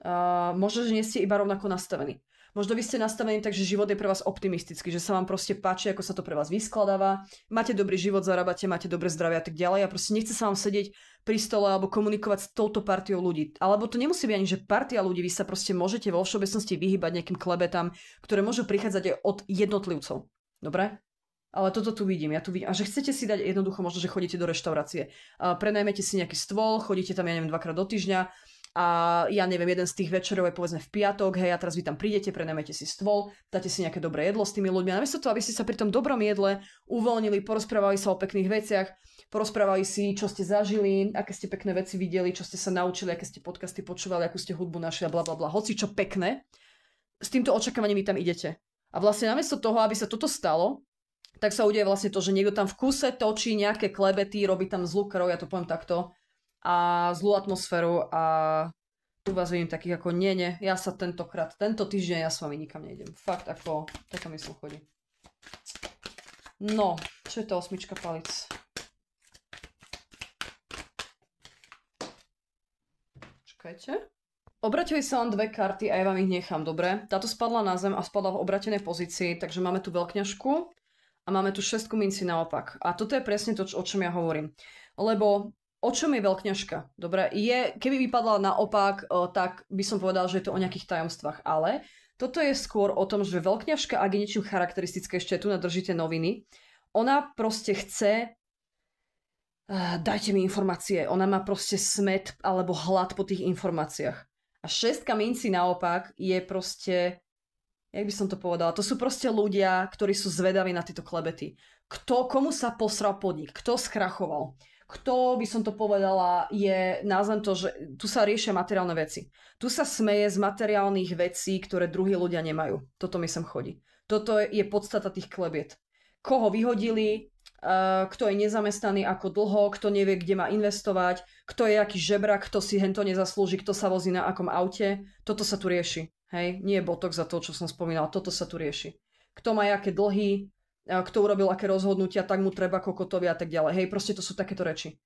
Možno, že nie ste iba rovnako nastavení. Možno vy ste nastavení tak, že život je pre vás optimistický, že sa vám proste páči, ako sa to pre vás vyskladáva, máte dobrý život, zarábate, máte dobré zdravie a tak ďalej a proste nechce sa vám sedieť pri stole alebo komunikovať s touto partiou ľudí. Alebo to nemusí byť ani, že partia ľudí, vy sa proste môžete vo všeobecnosti vyhýbať nejakým klebetám, ktoré môžu prichádzať aj od jednotlivcov. Dobre? Ale toto tu vidím, ja tu vidím. A že chcete si dať jednoducho, možno, že chodíte do reštaurácie. Prenajmete si nejaký stôl, chodíte tam, ja neviem, 2-krát do týždňa. A ja neviem, jeden z tých večerov je povedzme v piatok, hej, a teraz vy tam prídete, prenajmete si stôl, dáte si nejaké dobré jedlo s tými ľuďmi a namiesto toho, aby ste sa pri tom dobrom jedle uvoľnili, porozprávali sa o pekných veciach, porozprávali si, čo ste zažili, aké ste pekné veci videli, čo ste sa naučili, aké ste podcasty počúvali, akú ste hudbu našli a blablabla, hoci čo pekné, s týmto očakávaním vy tam idete. A vlastne namiesto toho, aby sa toto stalo, tak sa udeje vlastne to, že niekto tam v kuse točí nejaké klebety, robí tam zlú krv, ja to poviem takto, a zlú atmosféru a tu vás vidím takých ako nie, ja sa tento týždeň ja s vami nikam nejdem. Fakt ako, taká mysl chodí. No, čo je to osmička palic? Čakajte. Obratili sa len dve karty a ja vám ich nechám, dobre? Táto spadla na zem a spadla v obratenej pozícii, takže máme tu veľkňažku a máme tu šestku minci naopak. A toto je presne to, o čom ja hovorím. Lebo o čom je veľkňažka? Dobre, keby vypadla naopak, tak by som povedal, že je to o nejakých tajomstvách, ale toto je skôr o tom, že veľkňažka, ak je niečím charakteristické, ešte tu nadržíte noviny, ona proste chce, dajte mi informácie, ona má proste smet alebo hlad po tých informáciách. A šestka minci naopak je proste, jak by som to povedala, to sú proste ľudia, ktorí sú zvedaví na tieto klebety. Komu sa posral podnik, kto skrachoval, kto, by som to povedala, nazvem to, že tu sa riešia materiálne veci. Tu sa smeje z materiálnych vecí, ktoré druhí ľudia nemajú. Toto mi sem chodí. Toto je podstata tých klebiet. Koho vyhodili, kto je nezamestnaný, ako dlho, kto nevie, kde má investovať, kto je aký žebrak, kto si hento nezaslúži, kto sa vozí na akom aute. Toto sa tu rieši. Hej? Nie je botok za to, čo som spomínala. Toto sa tu rieši. Kto má aké dlhy, kto urobil aké rozhodnutia, tak mu treba kokotovi a tak ďalej. Hej, proste to sú takéto reči.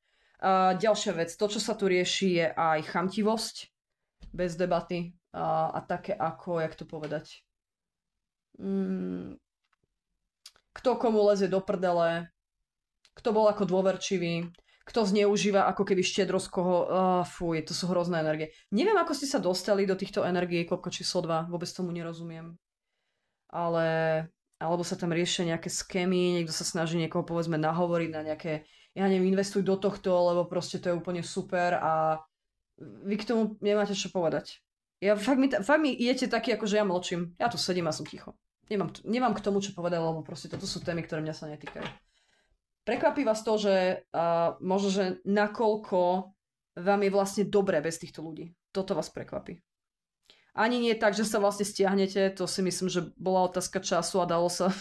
Ďalšia vec, to, čo sa tu rieši, je aj chamtivosť, bez debaty a také ako, jak to povedať, kto komu lezie do prdele, kto bol ako dôverčivý, kto zneužíva ako keby štedrosť koho, fuj, to sú hrozné energie. Neviem, ako ste sa dostali do týchto energií, koľko číslo 2, vôbec tomu nerozumiem. Alebo sa tam riešia nejaké skémy, niekto sa snaží niekoho povedzme nahovoriť na nejaké, ja neviem, investuj do tohto, lebo proste to je úplne super a vy k tomu nemáte čo povedať. Fakt mi idete taký, ako že ja mlčím. Ja tu sedím a som ticho. Nemám k tomu čo povedať, lebo proste toto sú témy, ktoré mňa sa netýkajú. Prekvapí vás to, že možno, že nakoľko vám je vlastne dobré bez týchto ľudí. Toto vás prekvapí. Ani nie tak, že sa vlastne stiahnete, to si myslím, že bola otázka času a dalo sa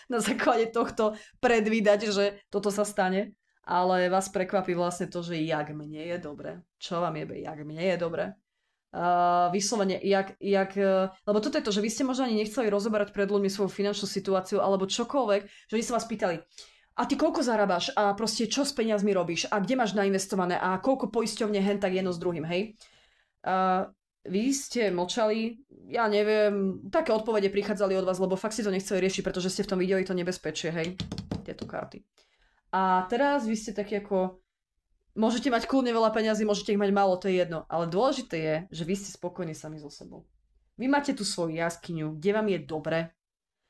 na základe tohto predvídať, že toto sa stane, ale vás prekvapí vlastne to, že jak mne je dobre. Čo vám jebe, jak mne je dobre. Vyslovene, lebo toto je to, že vy ste možno ani nechceli rozoberať pred ľuďmi svoju finančnú situáciu alebo čokoľvek, že oni sa vás pýtali, a ty koľko zarábaš a proste čo s peniazmi robíš a kde máš nainvestované a koľko poisťovne hen tak jedno s druhým, hej? Vy ste mlčali, ja neviem, také odpovede prichádzali od vás, lebo fakt si to nechceli riešiť, pretože ste v tom videli to nebezpečie, hej, tieto karty. A teraz vy ste takí ako, môžete mať kľudne veľa peňazí, môžete ich mať málo, to je jedno. Ale dôležité je, že vy ste spokojní sami so sebou. Vy máte tú svoju jaskyňu, kde vám je dobre.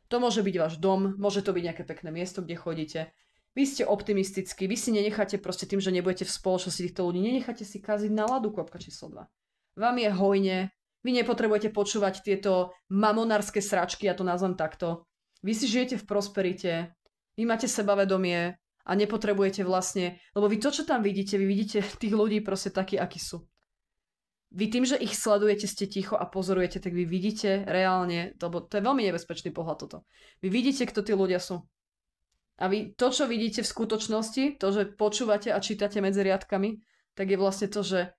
To môže byť váš dom, môže to byť nejaké pekné miesto, kde chodíte. Vy ste optimistickí, vy si nenecháte proste tým, že nebudete v spoločnosti týchto ľudí, nenecháte si kaziť náladu, kvapka číslo 2. Vám je hojne, vy nepotrebujete počúvať tieto mamonárske sračky, ja to nazvem takto. Vy si žijete v prosperite, vy máte sebavedomie a nepotrebujete vlastne, lebo vy to, čo tam vidíte, vy vidíte tých ľudí proste takí, akí sú. Vy tým, že ich sledujete, ste ticho a pozorujete, tak vy vidíte reálne, lebo to je veľmi nebezpečný pohľad toto. Vy vidíte, kto tí ľudia sú. A vy to, čo vidíte v skutočnosti, to, že počúvate a čítate medzi riadkami, tak je vlastne to, že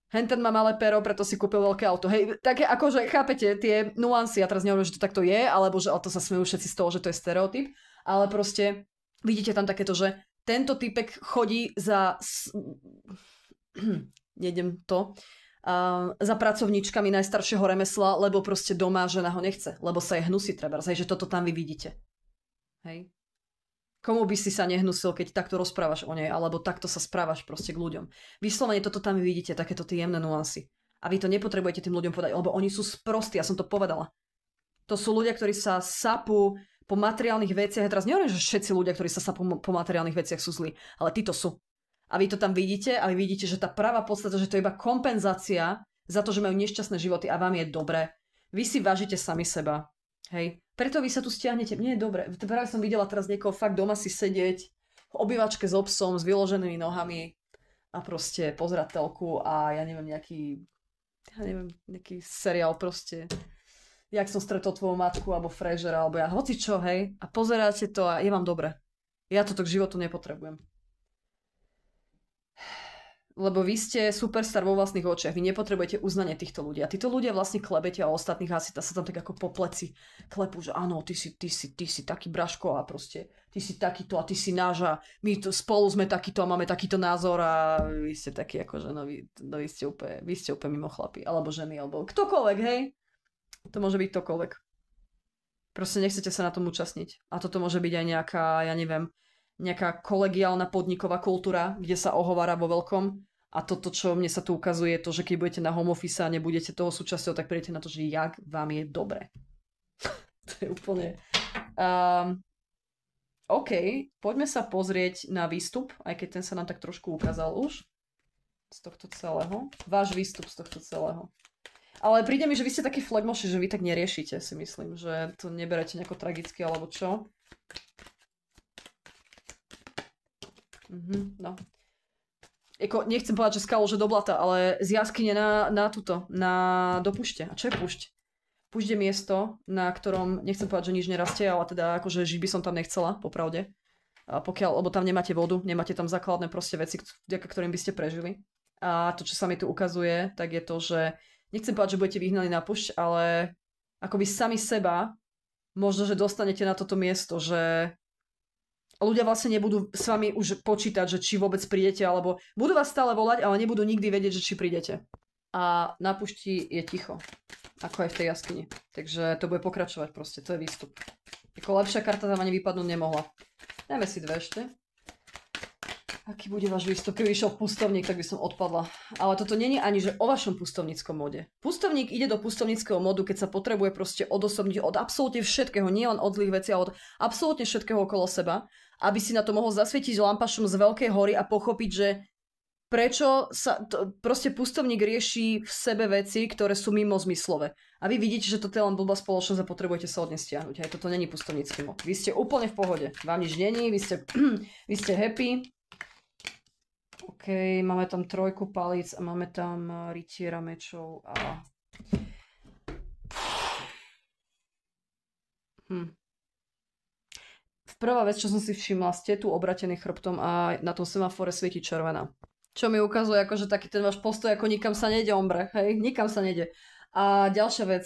henten má malé pero, preto si kúpil veľké auto. Hej, také akože, chápete, tie nuancy, ja teraz nehovorím, že to takto je, alebo že to sa smejú všetci z toho, že to je stereotyp, ale proste vidíte tam takéto, že tento typek chodí za nejdem to, za pracovníčkami najstaršieho remesla, lebo proste doma žena ho nechce, lebo sa je hnusí trebárs, hej, že toto tam vy vidíte. Hej. Komu by si sa nehnusil, keď takto rozprávaš o nej, alebo takto sa správaš proste k ľuďom. Vyslovene toto tam vy vidíte, takéto tie jemné nuancy. A vy to nepotrebujete tým ľuďom povedať, lebo oni sú sprostí, ja som to povedala. To sú ľudia, ktorí sa sapú po materiálnych veciach. Ja teraz nehovorím, že všetci ľudia, ktorí sa sapú po materiálnych veciach sú zlí, ale títo sú. A vy to tam vidíte a vy vidíte, že tá pravá podstata, že to je iba kompenzácia za to, že majú nešťastné životy a vám je dobre. Vy si vážite sami seba. Hej. Preto vy sa tu stiahnete. Nie je dobre. Práve som videla teraz niekoho fakt doma si sedieť v obývačke s obsom, s vyloženými nohami a proste pozerať telku a ja neviem, nejaký seriál proste. Jak som stretol tvoju matku, alebo Frasiera, alebo ja, hoci čo, hej. A pozeráte to a je vám dobre. Ja toto k životu nepotrebujem. Lebo vy ste superstar vo vlastných očiach, vy nepotrebujete uznanie týchto ľudí. A títo ľudia vlastne klebete a ostatných asi sa tam tak ako po pleci klepú, že áno, ty si taký Braško a proste ty si takýto a ty si náš a my to, spolu sme takýto a máme takýto názor a vy ste takí akože, vy ste úplne mimo chlapi, alebo ženy, alebo ktokoľvek, hej. To môže byť ktokoľvek. Proste nechcete sa na tom účastniť. A toto môže byť aj nejaká, ja neviem, nejaká kolegiálna podniková kultúra, kde sa ohovára vo veľkom. A toto, čo mne sa tu ukazuje, je to, že keď budete na home office a nebudete toho súčasťou, tak prídete na to, že jak vám je dobre. To je úplne... OK, poďme sa pozrieť na výstup, aj keď ten sa nám tak trošku ukázal už. Z tohto celého. Váš výstup z tohto celého. Ale príde mi, že vy ste takí flegmoši, že vy tak neriešite, si myslím, že to neberete nejako tragicky, alebo čo. No. Nechcem povedať, že skalo, že do blata, ale z jaskyne do púšte. A čo je púšť? Púšť je miesto, na ktorom, nechcem povedať, že nič nerastie, ale teda akože žiť by som tam nechcela, popravde. Lebo tam nemáte vodu, nemáte tam základné proste veci, vďaka ktorým by ste prežili. A to, čo sa mi tu ukazuje, tak je to, že nechcem povedať, že budete vyhnaní na púšť, ale akoby sami seba možno, že dostanete na toto miesto, že ľudia vlastne nebudú s vami už počítať, že či vôbec prídete, alebo budú vás stále volať, ale nebudú nikdy vedieť, že či prídete. A na púšti je ticho, ako aj v tej jaskyni. Takže to bude pokračovať proste, to je výstup. Ako lepšia karta tam ani vypadnúť nemohla. Dajme si dve ešte. Aký bude váš výstup? Keby išiel pustovník, tak by som odpadla. Ale toto není ani, že o vašom pustovníckom móde. Pustovník ide do pustovníckeho módu, keď sa potrebuje proste odosobniť od absolútne všetkého, nielen od zlých vecí, ale od absolútne všetkého okolo seba, aby si na to mohol zasvietiť lampašom z veľkej hory a pochopiť, že prečo sa proste pustovník rieši v sebe veci, ktoré sú mimo zmyslové. A vy vidíte, že toto je len blbá spoločnosť a potrebujete sa od nej stiahnuť. Hej, toto není pustovnícky mód. Vy ste úplne v pohode. Vám nič není, vy ste happy. OK, máme tam trojku palíc a máme tam rytiera mečov a... Prvá vec, čo som si všimla, ste tu obratený chrbtom a na tom semafore svieti červená. Čo mi ukazuje, akože taký ten váš postoj, ako nikam sa nejde, ombre, hej, nikam sa nejde. A ďalšia vec,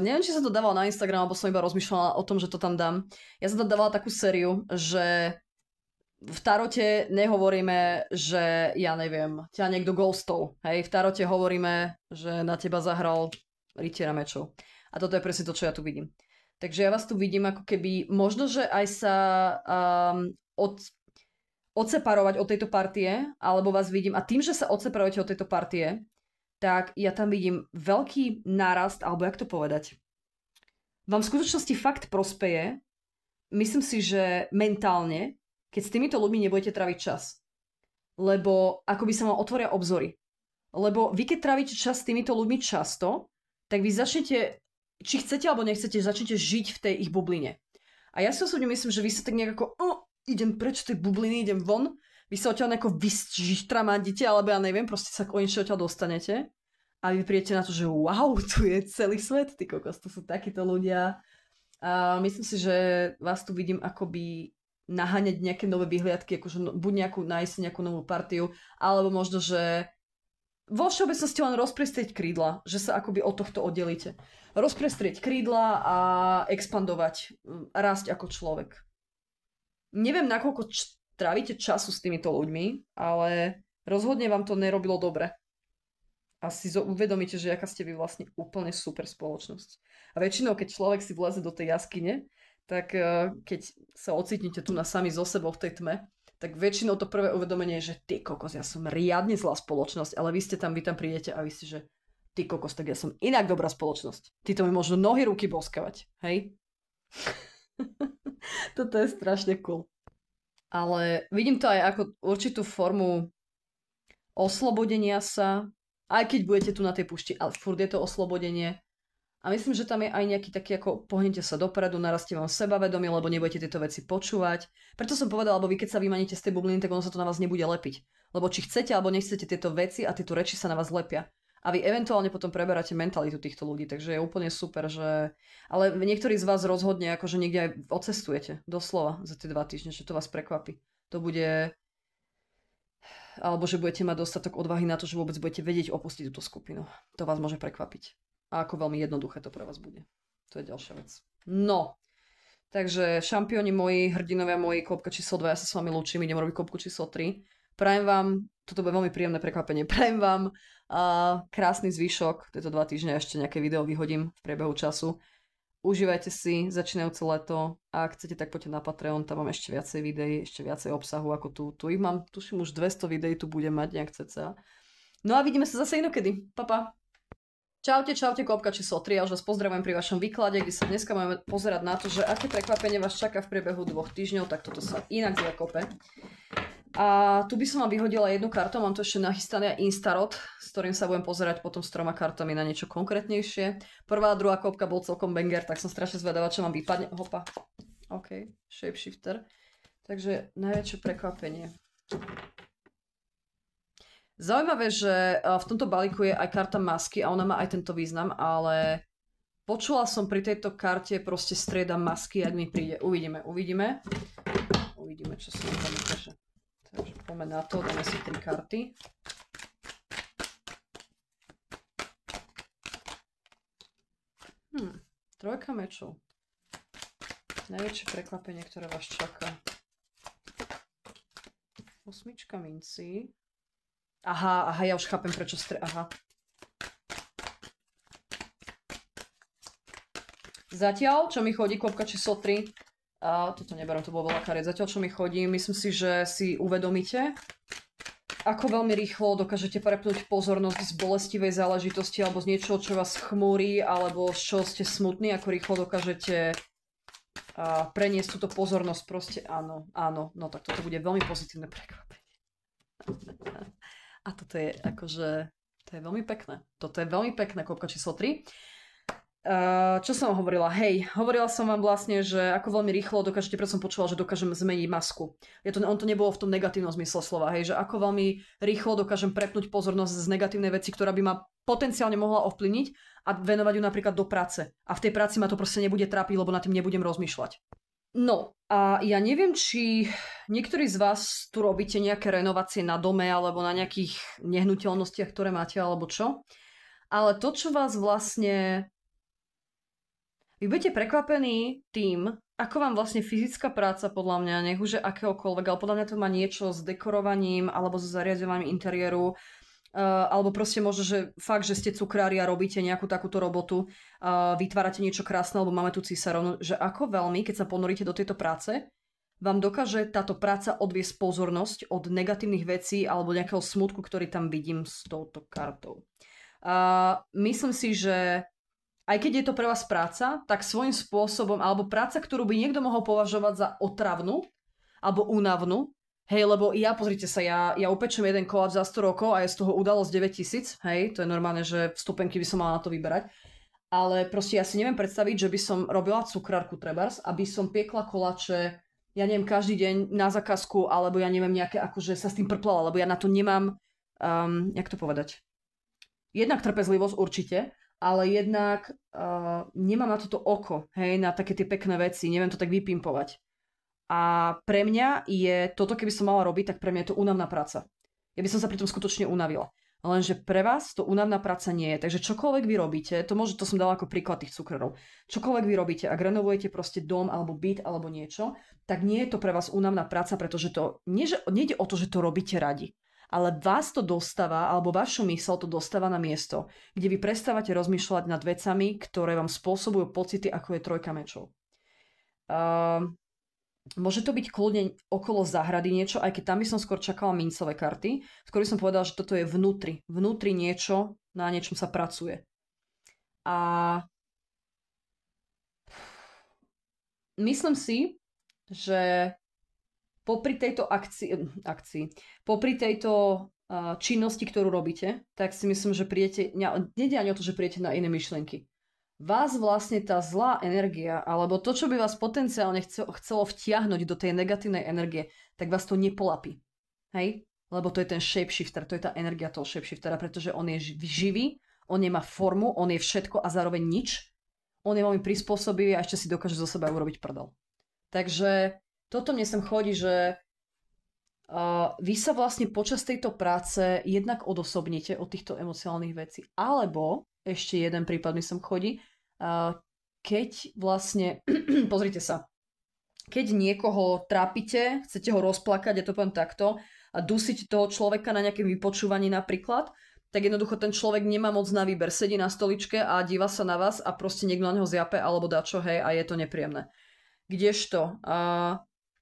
neviem, či som to dávala na Instagram, alebo som iba rozmýšľala o tom, že to tam dám. Ja som tam dávala takú sériu, že v tarote nehovoríme, že ja neviem, ťa niekto ghostol, hej, v tarote hovoríme, že na teba zahral rytiera mečov. A toto je presne to, čo ja tu vidím. Takže ja vás tu vidím ako keby, možno, že aj sa odseparovať od tejto partie, alebo vás vidím, a tým, že sa odseparujete od tejto partie, tak ja tam vidím veľký nárast, alebo jak to povedať, vám v skutočnosti fakt prospeje, myslím si, že mentálne, keď s týmito ľuďmi nebudete traviť čas. Lebo akoby sa vám otvoria obzory. Lebo vy keď trávite čas s týmito ľuďmi často, tak vy začnete, či chcete alebo nechcete, začnete žiť v tej ich bubline. A ja si osobne myslím, že vy sa tak nejak ako idem preč z tej bubliny, idem von, vy sa odtiaľ nejako vyštramadíte, alebo ja neviem, proste sa konečne odtiaľ dostanete a vy prídete na to, že wow, tu je celý svet, ty kokos, tu sú takíto ľudia. A myslím si, že vás tu vidím akoby naháňať nejaké nové vyhliadky, akože buď nájsť nejakú novú partiu, alebo možno, že vo všeobecnosti len rozprestrieť krídla, že sa akoby od tohto oddelíte. Rozprestrieť krídla a expandovať, rásť ako človek. Neviem, nakoľko trávite času s týmito ľuďmi, ale rozhodne vám to nerobilo dobre. A si uvedomíte, že aká ste vy vlastne úplne super spoločnosť. A väčšinou, keď človek si vleze do tej jaskyne, tak keď sa ocitnete tu na sami so sebou v tej tme, tak väčšinou to prvé uvedomenie je, že ty kokos, ja som riadne zlá spoločnosť, ale vy tam prídete a vy ste, že ty kokos, tak ja som inak dobrá spoločnosť. Ty to mi možno nohy, ruky boskavať, hej? Toto je strašne cool. Ale vidím to aj ako určitú formu oslobodenia sa, aj keď budete tu na tej púšti, ale furt je to oslobodenie. A myslím, že tam je aj nejaký taký ako pohnete sa dopredu, narastie vám sebavedomie, lebo nebudete tieto veci počúvať. Preto som povedala, lebo vy keď sa vymaníte z tej bubliny, tak ono sa to na vás nebude lepiť. Lebo či chcete alebo nechcete, tieto veci a tieto reči sa na vás lepia. A vy eventuálne potom preberáte mentalitu týchto ľudí, takže je úplne super, že... Ale niektorí z vás rozhodne, akože niekde aj odcestujete, doslova, za tie 2 týždne, že to vás prekvapí. To bude... Alebo že budete mať dostatok odvahy na to, že vôbec budete vedieť opustiť túto skupinu. To vás môže prekvapiť. A ako veľmi jednoduché to pre vás bude. To je ďalšia vec. No, takže šampióni moji, hrdinovia moji, klopka číslo 2, ja sa s vami lúčim, idem robiť klopku číslo 3. Prajem vám, toto bude veľmi príjemné prekvapenie, prajem vám krásny zvyšok, tieto 2 týždne ešte nejaké video vyhodím v priebehu času. Užívajte si začínajúce leto a ak chcete, tak poďte na Patreon, tam mám ešte viacej videí, ešte viacej obsahu ako tu. Tu ich mám, tuším, už 200 videí tu budem mať nejak cca. No a vidíme sa zase inokedy. Pa, pa. Čaute, klopka číslo 3, ja už vás pozdravujem pri vašom výklade, kde sa dneska budeme pozerať na to, že aké prekvapenie vás čaká v priebehu 2 týždňov, tak toto sa inak zakope. A tu by som vám vyhodila jednu kartu, mám tu ešte nachystaný Instarot, s ktorým sa budem pozerať potom s 3 kartami na niečo konkrétnejšie. Prvá a druhá klopka bol celkom banger, tak som strašne zvedavá, čo vám vypadne. Hopa, OK, shapeshifter. Takže najväčšie prekvapenie. Zaujímavé, že v tomto balíku je aj karta masky a ona má aj tento význam, ale počula som pri tejto karte proste striedam masky, ak mi príde. Uvidíme. Uvidíme, čo sa mi tam ukáže. Takže poďme na to, dáme si 3 karty. Trojka mečov. Najväčšie prekvapenie, ktoré vás čaká. 8 mincí. Aha, ja už chápem, prečo aha. Zatiaľ, čo mi chodí klopka číslo 3, toto neberiem, to bolo veľa kariet, zatiaľ, čo mi chodí, myslím si, že si uvedomíte, ako veľmi rýchlo dokážete prepnúť pozornosť z bolestivej záležitosti alebo z niečoho, čo vás chmúri, alebo z čoho ste smutní, ako rýchlo dokážete preniesť túto pozornosť, proste áno, no tak toto bude veľmi pozitívne prekvapenie. A toto je akože, to je veľmi pekné. Toto je veľmi pekné, klopka číslo 3. Čo som vám hovorila? Hej, hovorila som vám vlastne, že ako veľmi rýchlo dokážete, preto som počula, že dokážem zmeniť masku. On to nebolo v tom negatívnom zmysle slova, hej, že ako veľmi rýchlo dokážem prepnúť pozornosť z negatívnej veci, ktorá by ma potenciálne mohla ovplyvniť a venovať ju napríklad do práce. A v tej práci ma to proste nebude trápiť, lebo nad tým nebudem rozmýšľať. No, a ja neviem, či niektorí z vás tu robíte nejaké renovácie na dome alebo na nejakých nehnuteľnostiach, ktoré máte, alebo čo. Ale to, čo vás vlastne... Vy budete prekvapení tým, ako vám vlastne fyzická práca, podľa mňa, nech už je akéhokoľvek, ale podľa mňa to má niečo s dekorovaním alebo so zariadovaním interiéru, alebo proste možno, že fakt, že ste cukrári a robíte nejakú takúto robotu, vytvárate niečo krásne, lebo máme tu císarovnu, že ako veľmi, keď sa ponoríte do tejto práce, vám dokáže táto práca odviesť pozornosť od negatívnych vecí alebo nejakého smutku, ktorý tam vidím s touto kartou. Myslím si, že aj keď je to pre vás práca, tak svojím spôsobom, alebo práca, ktorú by niekto mohol považovať za otravnú alebo únavnú, hej, lebo pozrite sa, ja upečem jeden kolač za 100 rokov a je z toho udalosť 9 000, hej, to je normálne, že vstupenky by som mala na to vyberať. Ale proste ja si neviem predstaviť, že by som robila cukrárku trebárs, aby som piekla kolače, ja neviem, každý deň na zákazku, alebo ja neviem, nejaké, akože sa s tým prplala, lebo ja na to nemám, jak to povedať, jednak trpezlivosť určite, ale jednak nemám na toto oko, hej, na také tie pekné veci, neviem to tak vypimpovať. A pre mňa je toto, keby som mala robiť, tak pre mňa je to únavná práca. Ja by som sa pri tom skutočne unavila. Lenže pre vás to únavná práca nie je. Takže čokoľvek vy robíte, to som dala ako príklad tých cukrárov. Čokoľvek vy robíte, ak renovujete proste dom alebo byt alebo niečo, tak nie je to pre vás únavná práca, pretože to nejde o to, že to robíte radi. Ale vás to dostáva, alebo vašu myseľ to dostáva na miesto, kde vy prestávate rozmýšľať nad vecami, ktoré vám spôsobujú pocity, ako je trojka mečov. Môže to byť kľudne okolo záhrady niečo, aj keď tam by som skôr čakala mincové karty. Skôr by som povedala, že toto je vnútri. Vnútri niečo, na niečom sa pracuje. A myslím si, že popri tejto popri tejto činnosti, ktorú robíte, tak si myslím, že nejde ani o to, že prídete na iné myšlienky. Vás vlastne tá zlá energia, alebo to, čo by vás potenciálne chcelo vtiahnuť do tej negatívnej energie, tak vás to nepolapí. Hej? Lebo to je ten shapeshifter, to je tá energia toho shapeshiftera, pretože on je živý, on nemá formu, on je všetko a zároveň nič. On je veľmi prispôsobivý a ešte si dokáže zo seba urobiť prdel. Takže toto mne sem chodí, že vy sa vlastne počas tejto práce jednak odosobnite od týchto emocionálnych vecí. Alebo, ešte jeden prípad mi sem chodí, keď vlastne, pozrite sa, keď niekoho trápite, chcete ho rozplakať, ja to poviem takto, a dusiť toho človeka na nejakém vypočúvaní napríklad, tak jednoducho ten človek nemá moc na výber. Sedí na stoličke a díva sa na vás a proste niekto na neho zjape alebo dačo, hej, a je to nepríjemné. Kdežto,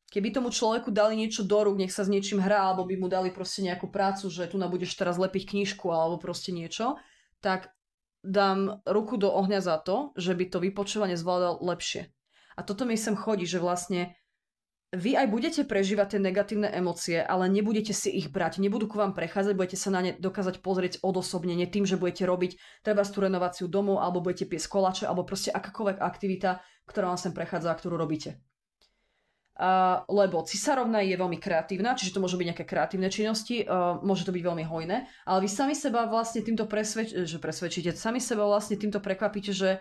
keby tomu človeku dali niečo do rúk, nech sa s niečím hrá, alebo by mu dali proste nejakú prácu, že tu budeš teraz lepiť knižku alebo proste niečo, tak dám ruku do ohňa za to, že by to vypočúvanie zvládal lepšie. A toto mi sem chodí, že vlastne vy aj budete prežívať tie negatívne emócie, ale nebudete si ich brať, nebudú ku vám prechádzať, budete sa na ne dokázať pozrieť odosobnene tým, že budete robiť treba tú renováciu domu, alebo budete piesť koláče, alebo proste akákoľvek aktivita, ktorá vám sem prechádza a ktorú robíte. Lebo cisárovna je veľmi kreatívna, čiže to môžu byť nejaké kreatívne činnosti, môže to byť veľmi hojné, ale vy sami seba vlastne týmto presvedčíte, sami seba vlastne týmto prekvapíte, že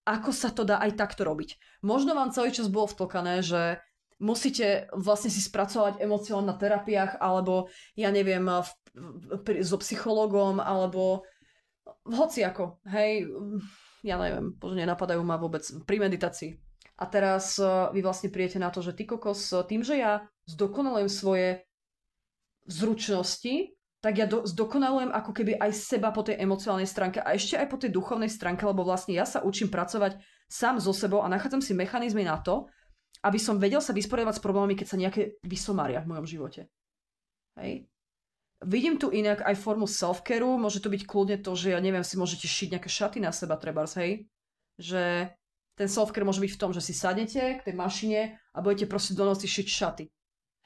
ako sa to dá aj takto robiť. Možno vám celý čas bolo vtlkané, že musíte vlastne si spracovať emóciálne na terapiách, alebo ja neviem, so psychologom, alebo hociako, hej, ja neviem, nenapadajú ma vôbec pri meditácii. A teraz vy vlastne príjete na to, že ty kokos, tým, že ja zdokonalujem svoje zručnosti, tak ja zdokonalujem ako keby aj seba po tej emocionálnej stránke a ešte aj po tej duchovnej stránke, lebo vlastne ja sa učím pracovať sám so sebou a nachádzam si mechanizmy na to, aby som vedel sa vysporiadať s problémami, keď sa nejaké vysomária v mojom živote. Hej. Vidím tu inak aj formu self-careu, môže to byť kľudne to, že ja neviem, si môžete šiť nejaké šaty na seba trebárs, hej. Že ten self-care môže byť v tom, že si sadnete k tej mašine a budete proste do noci šiť šaty.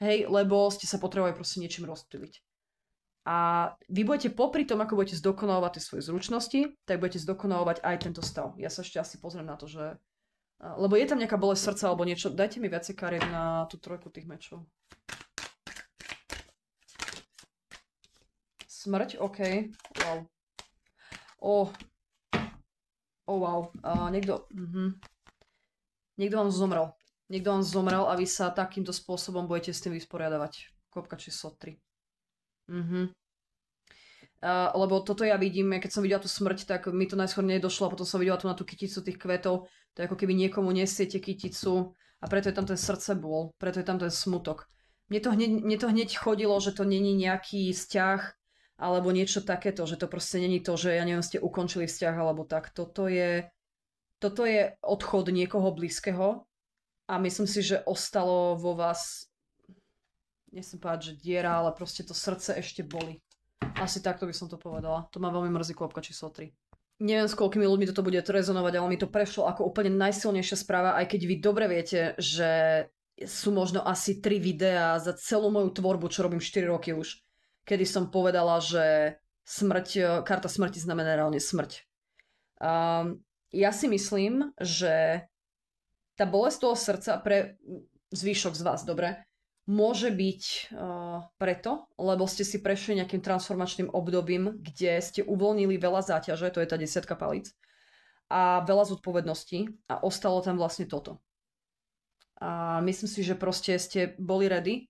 Hej, lebo ste sa potrebovali proste niečím rozptýliť. A vy budete popri tom, ako budete zdokonalovať tie svoje zručnosti, tak budete zdokonalovať aj tento stav. Ja sa ešte asi pozriem na to, že lebo je tam nejaká bolesť srdca alebo niečo. Dajte mi viacej kariet na tú trojku tých mečov. Smrť, OK. Wow. Wow. Niekto vám zomrel. Niekto vám zomrel a vy sa takýmto spôsobom budete s tým vysporiadavať. Kopka číslo 3. Lebo toto ja vidím, keď som videla tú smrť, tak mi to najskôr nedošlo a potom som videla tu na tú kyticu tých kvetov, to je ako keby niekomu nesiete kyticu a preto je tam ten srdcebôl, preto je tam ten smutok. Mne to hneď chodilo, že to není nejaký vzťah alebo niečo takéto, že to proste není to, že ja neviem, ste ukončili vzťah alebo tak. Toto je odchod niekoho blízkeho a myslím si, že ostalo vo vás, nechcem povedať, že diera, ale proste to srdce ešte boli. Asi takto by som to povedala. To ma veľmi mrzí, kôpka číslo 3. Neviem, s koľkými ľuďmi toto bude rezonovať, ale mi to prešlo ako úplne najsilnejšia správa, aj keď vy dobre viete, že sú možno asi 3 videá za celú moju tvorbu, čo robím 4 roky už, kedy som povedala, že karta smrti znamená reálne smrť. Ja si myslím, že tá bolesť toho srdca pre zvyšok z vás, dobre, môže byť preto, lebo ste si prešli nejakým transformačným obdobím, kde ste uvoľnili veľa záťaže, to je tá 10 palíc, a veľa zodpovedností a ostalo tam vlastne toto. A myslím si, že proste ste boli ready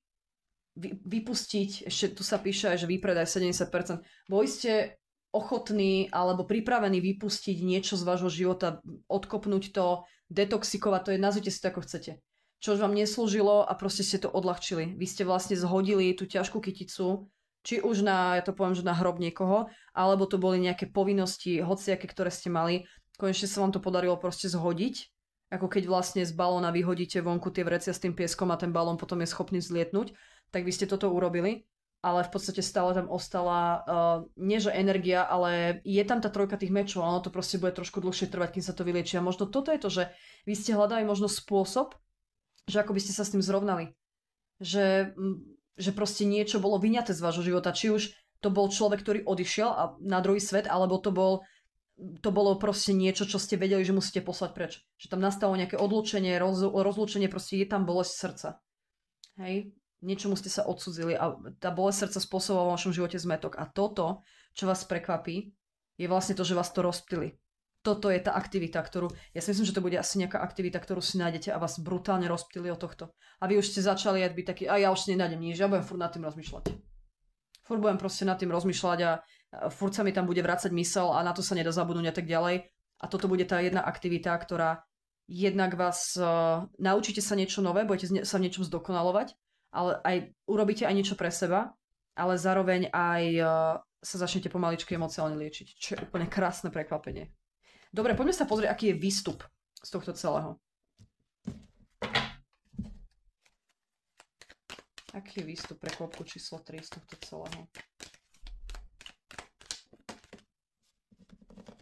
vypustiť, ešte tu sa píše, že výpredaj 70%. Boli ste ochotní alebo pripravení vypustiť niečo z vášho života, odkopnúť to, detoxikovať, to je, nazvite si to ako chcete. Čo už vám neslúžilo a proste ste to odľahčili. Vy ste vlastne zhodili tú ťažkú kyticu, či už na, ja to poviem, že na hrob niekoho, alebo to boli nejaké povinnosti, hociaké, ktoré ste mali. Konečne sa vám to podarilo proste zhodiť, ako keď vlastne z balóna vyhodíte vonku tie vrecia s tým pieskom a ten balón potom je schopný zlietnúť, tak vy ste toto urobili, ale v podstate stále tam ostala, nie že energia, ale je tam tá trojka tých mečov, ono to proste bude trošku dlhšie trvať, kým sa to vylieči. A možno toto je to, že vy ste hľadali možno spôsob, že ako by ste sa s tým zrovnali. Že proste niečo bolo vyňaté z vášho života. Či už to bol človek, ktorý odišiel na druhý svet, alebo to bolo proste niečo, čo ste vedeli, že musíte poslať preč. Že tam nastalo nejaké odlúčenie, rozlúčenie, proste je tam bolesť srdca. Hej? Niečomu ste sa odsudzili a tá bolesť srdca spôsobila vo vašom živote zmätok. A toto, čo vás prekvapí, je vlastne to, že vás to rozptýli. Toto je tá aktivita, ktorú... Ja si myslím, že to bude asi nejaká aktivita, ktorú si nájdete a vás brutálne rozptýli od tohto. A vy už ste začali byť taký, a ja už si nenájdem nič, ja budem furt nad tým rozmýšľať. Furt budem proste nad tým rozmýšľať a furt sa mi tam bude vracať mysel a na to sa nedá zabudnúť a tak ďalej. A toto bude tá jedna aktivita, ktorá jednak vás... naučíte sa niečo nové, budete sa v niečom zdokonalovať, ale aj urobíte aj niečo pre seba, ale zároveň aj sa začnete pomaličky emocionálne liečiť, čo je úplne krásne prekvapenie. Dobre, poďme sa pozrieť, aký je výstup z tohto celého. Aký je výstup pre kôpku číslo 3 z tohto celého?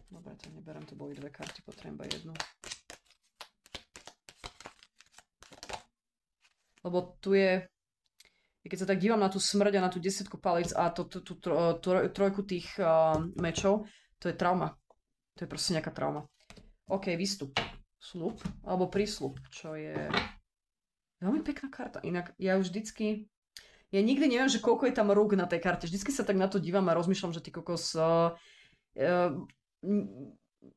Dobre, to neberiem, to boli 2 karty, potrebujem iba jednu. Lebo tu je, keď sa tak dívam na tú smrť a na tú 10 palíc a tú trojku tých mečov, to je trauma. To je proste nejaká trauma. OK, výstup. Sľub, alebo prísľub, čo je veľmi pekná karta. Inak ja už vždycky... Ja nikdy neviem, že koľko je tam rúk na tej karte. Vždycky sa tak na to dívam a rozmýšľam, že ty kokos...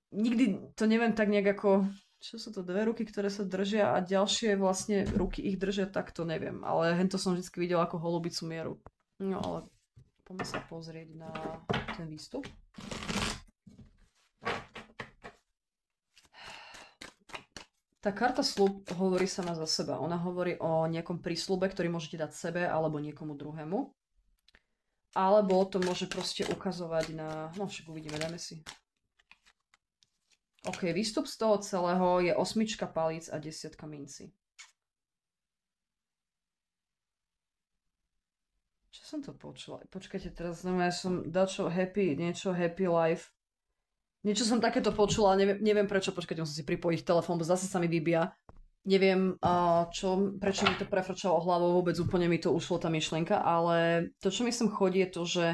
nikdy to neviem tak nejak ako... Čo sú to 2 ruky, ktoré sa držia a ďalšie vlastne ruky ich držia, tak to neviem. Ale hento som vždycky videla ako holubicu mieru. No ale poďme sa pozrieť na ten výstup. Tá karta sľub hovorí sama za seba. Ona hovorí o nejakom prísľube, ktorý môžete dať sebe alebo niekomu druhému. Alebo to môže proste ukazovať na... No však uvidíme, dáme si. OK, výstup z toho celého je 8 palíc a 10 minci. Čo som to počula? Počkajte, teraz znamená, som dačo niečo happy life. Niečo som takéto počula, neviem prečo, počkajte, musím si pripojiť telefón, bo zase sa mi vybíja. Neviem, prečo mi to prefrčalo hlavou, vôbec úplne mi to ušlo tá myšlienka, ale to, čo mi sem chodí, je to, že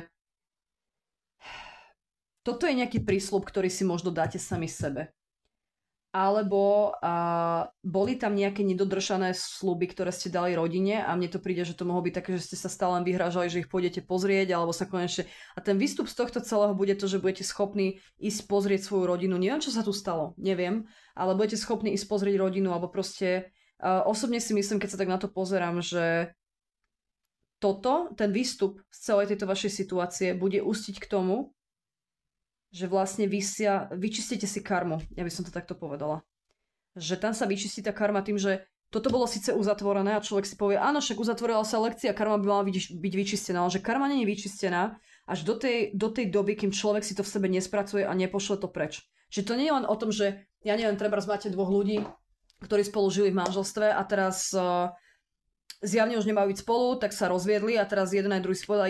toto je nejaký prísľub, ktorý si možno dáte sami sebe. Alebo boli tam nejaké nedodržané sľuby, ktoré ste dali rodine a mne to príde, že to mohlo byť také, že ste sa stále vyhrážali, že ich pôjdete pozrieť, alebo sa konečne... A ten výstup z tohto celého bude to, že budete schopní ísť pozrieť svoju rodinu. Neviem, čo sa tu stalo, neviem, ale budete schopní ísť pozrieť rodinu, alebo proste... Osobne si myslím, keď sa tak na to pozerám, že ten výstup z celej tejto vašej situácie bude ústiť k tomu, že vlastne vyčistíte si karmu. Ja by som to takto povedala. Že tam sa vyčistí tá karma tým, že toto bolo síce uzatvorené a človek si povie, áno, však uzatvorila sa lekcia, karma by mala byť vyčistená, ale že karma nie je vyčistená až do tej doby, kým človek si to v sebe nespracuje a nepošle to preč. Že to nie je len o tom, že ja neviem, trebárs máte 2 ľudí, ktorí spolu žili v manželstve a teraz zjavne už nemajú byť spolu, tak sa rozviedli a teraz jeden aj druhý si povedal,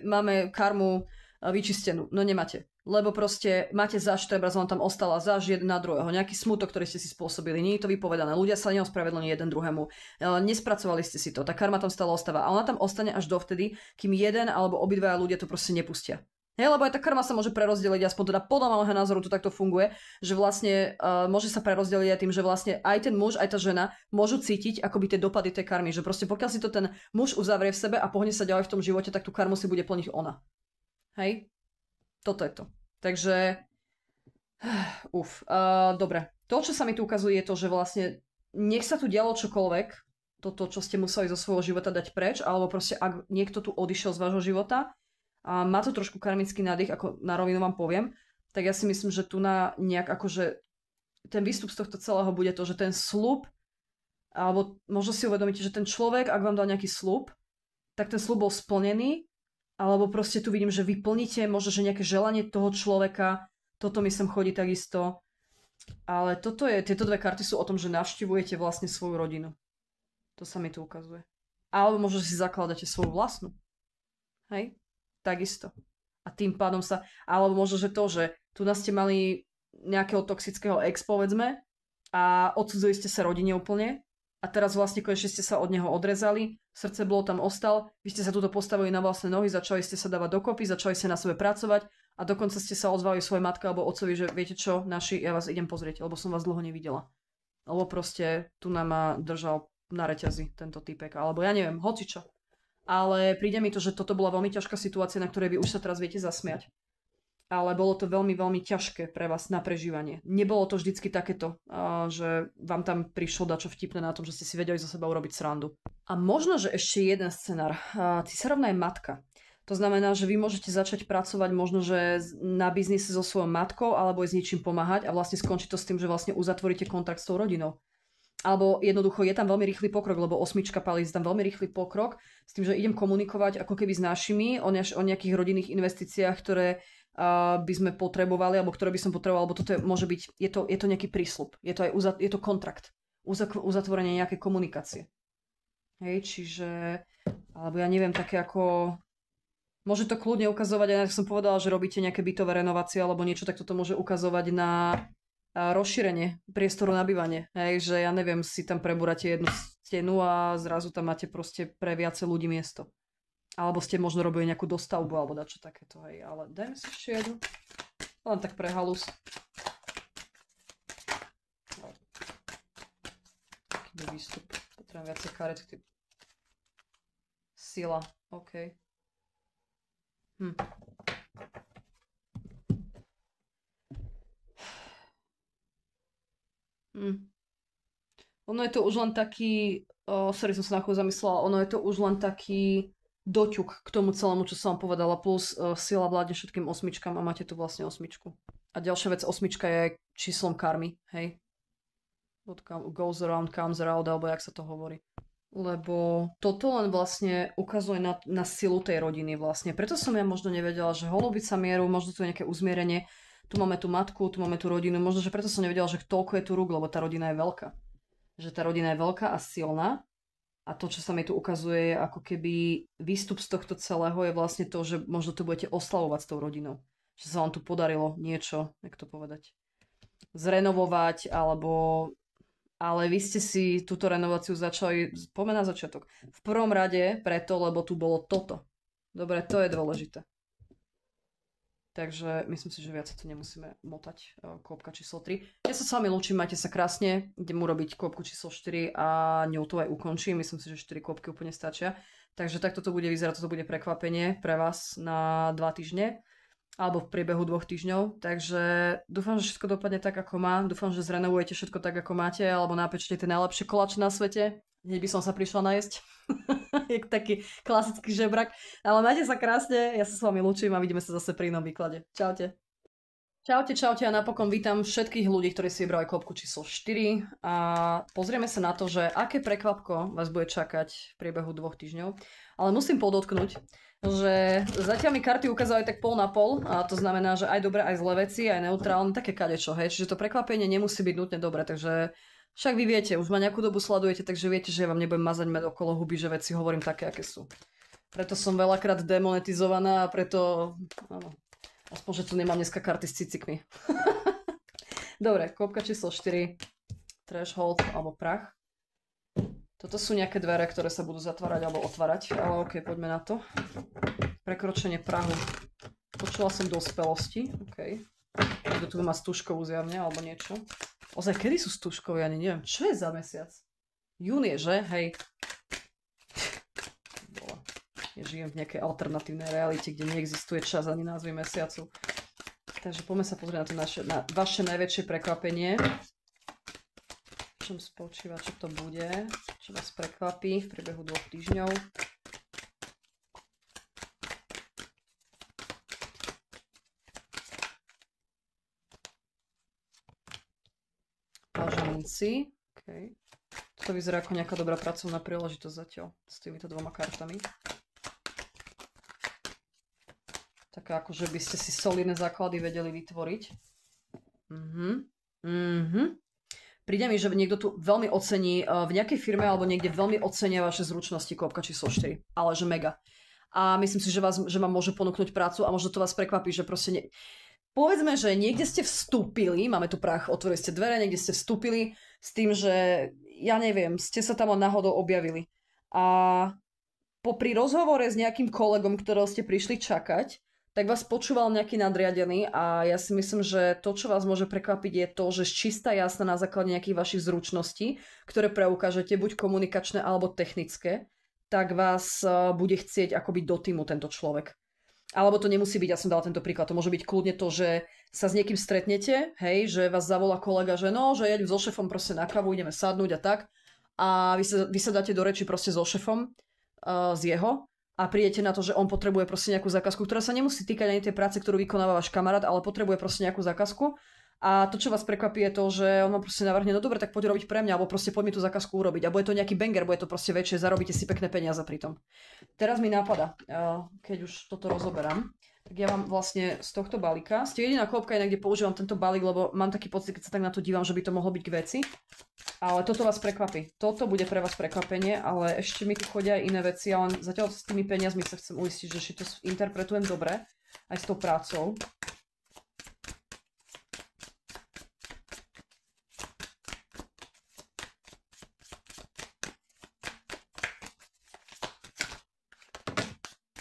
máme karmu vyčistenú. No nemáte. Lebo proste máte zaž, treba on tam ostala zaž jeden na druhého. Nejaký smutok, ktorý ste si spôsobili. Nie je to vypovedané. Ľudia sa neospravedlní jeden druhému. Nespracovali ste si to. Tá karma tam stále ostáva. A ona tam ostane až dovtedy, kým jeden alebo obidvaja ľudia to proste nepustia. Hej, lebo aj tá karma sa môže prerozdeliť, aspoň teda podľa môjho názoru to takto funguje, že vlastne môže sa prerozdeliť aj tým, že vlastne aj ten muž, aj tá žena môžu cítiť akoby tie dopady tej karmy, že proste pokiaľ si to ten muž uzavrie v sebe a pohne sa ďalej v tom živote, tak tú karmu si bude plniť ona. Hej? Toto je to. Takže, dobre. To, čo sa mi tu ukazuje, je to, že vlastne nech sa tu dialo čokoľvek, toto, čo ste museli zo svojho života dať preč, alebo proste ak niekto tu odišiel z vášho života a má to trošku karmický nádych, ako na rovinu vám poviem, tak ja si myslím, že tu na nejak akože ten výstup z tohto celého bude to, že ten sľub, alebo možno si uvedomíte, že ten človek, ak vám dal nejaký sľub, tak ten sľub bol splnený. Alebo proste tu vidím, že vyplníte možno, že nejaké želanie toho človeka. Toto mi sem chodí takisto. Ale tieto dve karty sú o tom, že navštívujete vlastne svoju rodinu. To sa mi tu ukazuje. Alebo možno si zakladáte svoju vlastnú. Hej? Takisto. A tým pádom alebo možno, že to, že tu nás ste mali nejakého toxického ex, povedzme, a odsudzili ste sa rodine úplne. A teraz vlastne konečne ste sa od neho odrezali, srdce bolo tam ostal, vy ste sa tuto postavili na vlastné nohy, začali ste sa dávať dokopy, začali ste na sebe pracovať a dokonca ste sa ozvali svojej matke alebo otcovi, že viete čo, naši, ja vás idem pozrieť, lebo som vás dlho nevidela. Lebo proste tu nám ma držal na reťazi tento typek, alebo ja neviem, hocičo. Ale príde mi to, že toto bola veľmi ťažká situácia, na ktorej vy už sa teraz viete zasmiať. Ale bolo to veľmi, veľmi ťažké pre vás na prežívanie. Nebolo to vždycky takéto, že vám tam prišlo dačo vtipné na tom, že ste si vedeli zo seba urobiť srandu. A možno, že ešte jeden scenár. Cisárovna je matka. To znamená, že vy môžete začať pracovať možno, že na biznise so svojou matkou alebo aj s ničím pomáhať a vlastne skončí to s tým, že vlastne uzatvoríte kontrakt s tou rodinou. Alebo jednoducho je tam veľmi rýchly pokrok, lebo osmička palí, je tam veľmi rýchly pokrok s tým, že idem komunikovať ako keby s našimi o nejakých rodinných investíciách, ktoré by sme potrebovali, alebo ktoré by som potreboval, alebo toto môže byť, je to nejaký prísľub, je to kontrakt, uzatvorenie nejakej komunikácie. Hej, čiže, alebo ja neviem, také ako, môže to kľudne ukazovať, aj ak som povedala, že robíte nejaké bytové renovácie alebo niečo, tak toto môže ukazovať na rozšírenie priestoru na bývanie. Hej, že ja neviem, si tam prebúrate jednu stenu a zrazu tam máte proste pre viacej ľudí miesto. Alebo ste možno robili nejakú dostavbu, alebo dačo takéto, hej. Ale dajme si ešte jednu. Len tak pre halus. Taký výstup. Potrebujem viacej karet. Sila, OK. Ono je to už len taký... sorry, som sa na chvíľu zamyslela. Ono je to už len taký... doťuk k tomu celému, čo som vám povedala, plus sila vládne všetkým osmičkám a máte tu vlastne osmičku. A ďalšia vec, osmička je číslom karmy, hej? What goes around, comes around, alebo jak sa to hovorí. Lebo toto len vlastne ukazuje na silu tej rodiny vlastne. Preto som ja možno nevedela, že holubica mieru, možno tu je nejaké uzmierenie, tu máme tú matku, tu máme tú rodinu, možno, že preto som nevedela, že toľko je tu rúk, lebo tá rodina je veľká. Že tá rodina je veľká a silná. A to, čo sa mi tu ukazuje, je ako keby výstup z tohto celého je vlastne to, že možno to budete oslavovať s tou rodinou. Že sa vám tu podarilo niečo, jak to povedať, zrenovovať, ale vy ste si túto renováciu začali, poďme na začiatok, v prvom rade preto, lebo tu bolo toto. Dobre, to je dôležité. Takže myslím si, že viac sa tu nemusíme motať. Kôpka číslo 3. Ja sa s vami lúčim, majte sa krásne. Idem urobiť kôpku číslo 4 a ňou to aj ukončím. Myslím si, že 4 kôpky úplne stačia. Takže takto to bude vyzerať, toto bude prekvapenie pre vás na 2 týždne. Alebo v priebehu 2 týždňov. Takže dúfam, že všetko dopadne tak, ako má. Dúfam, že zrenovujete všetko tak, ako máte. Alebo napečete tie najlepšie koláče na svete. Hneď by som sa prišla najesť. Je taký klasický žebrak. Ale majte sa krásne, ja sa s vami lúčim a vidíme sa zase pri inom výklade. Čaute. Čaute a napokon vítam všetkých ľudí, ktorí si vybrali kôpku číslo 4 a pozrieme sa na to, že aké prekvapko vás bude čakať v priebehu 2 týždňov. Ale musím podotknúť, že zatiaľ mi karty ukázali tak pol na pol a to znamená, že aj dobré, aj zlé veci, aj neutrálne, také kadečo, hej. Čiže to prekvapenie nemusí byť nutne dobré, takže Však vy viete, už ma nejakú dobu sledujete, takže viete, že ja vám nebudem mazať med okolo huby, že veci hovorím také, aké sú. Preto som veľakrát demonetizovaná a preto, áno, aspoň, že tu nemám dneska karty s cicikmi. Dobre, kôpka číslo 4, threshold alebo prach. Toto sú nejaké dvere, ktoré sa budú zatvárať alebo otvárať, ale ok, poďme na to. Prekročenie prahu. Počula som dospelosti, ok. Kto tu má stúžkovú zjavne alebo niečo. Ozaj, kedy sú stúžkové, ja neviem. Čo je za mesiac? Jún je, že? Hej. Ja žijem v nejakej alternatívnej realite, kde neexistuje čas ani názvy mesiacu. Takže poďme sa pozrieť na to na vaše najväčšie prekvapenie. V čom spočíva, čo to bude, čo vás prekvapí v priebehu 2 týždňov. Pážaníci. Okay. Toto vyzerá ako nejaká dobrá pracovná príležitosť zatiaľ s týmito 2 kartami. Taká ako, že by ste si solidné základy vedeli vytvoriť. Príde mi, že niekto tu veľmi ocení, v nejakej firme alebo niekde veľmi ocenia vaše zručnosti, kôpka číslo 4. Ale že mega. A myslím si, že vám môže ponúknuť prácu a možno to vás prekvapí, že proste povedzme, že niekde ste vstúpili, máme tu prach, otvorili ste dvere, niekde ste vstúpili s tým, že ja neviem, ste sa tam náhodou objavili. A popri rozhovore s nejakým kolegom, ktorého ste prišli čakať, tak vás počúval nejaký nadriadený a ja si myslím, že to, čo vás môže prekvapiť, je to, že čistá jasná na základe nejakých vašich zručností, ktoré preukážete, buď komunikačné alebo technické, tak vás bude chcieť akoby do týmu tento človek. Alebo to nemusí byť, ja som dala tento príklad, to môže byť kľudne to, že sa s niekým stretnete, hej, že vás zavolá kolega, že no, že jedem so šefom proste na kávu, ideme sadnúť a tak. A vy sa dáte do reči proste so šefom z jeho. A prídete na to, že on potrebuje proste nejakú zákazku, ktorá sa nemusí týkať ani tej práce, ktorú vykonáva váš kamarát, ale potrebuje proste nejakú zákazku. A to, čo vás prekvapí, je to, že on vám proste navrhne, no dobre, tak poď robiť pre mňa, alebo proste poď mi tú zákazku urobiť. A bude to nejaký banger, bude to proste väčšie, zarobíte si pekné peniaze pri tom. Teraz mi napadá, keď už toto rozoberám, tak ja vám vlastne z tohto balíka, ste jediná kôpka inak, kde používam tento balík, lebo mám taký pocit, keď sa tak na to dívam, že by to mohlo byť k veci. Ale toto vás prekvapí. Toto bude pre vás prekvapenie, ale ešte mi tu chodia aj iné veci, ale zatiaľ s tými peniazmi sa chcem uistiť, že si to interpretujem dobre, aj s tou prácou.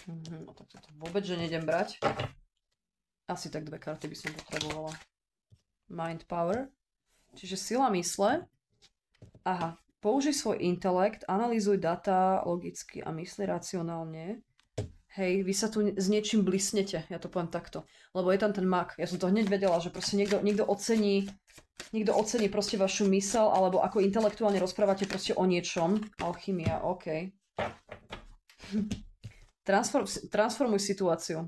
No tak toto vôbec, že nejdem brať. Asi tak 2 karty by som potrebovala. Mind Power. Čiže sila mysle. Aha. Použij svoj intelekt, analýzuj data logicky a mysli racionálne. Hej, vy sa tu s niečím blisnete, ja to poviem takto. Lebo je tam ten mag. Ja som to hneď vedela, že proste niekto ocení proste vašu mysel, alebo ako intelektuálne rozprávate proste o niečom. Alchymia, OK. Transformuj situáciu.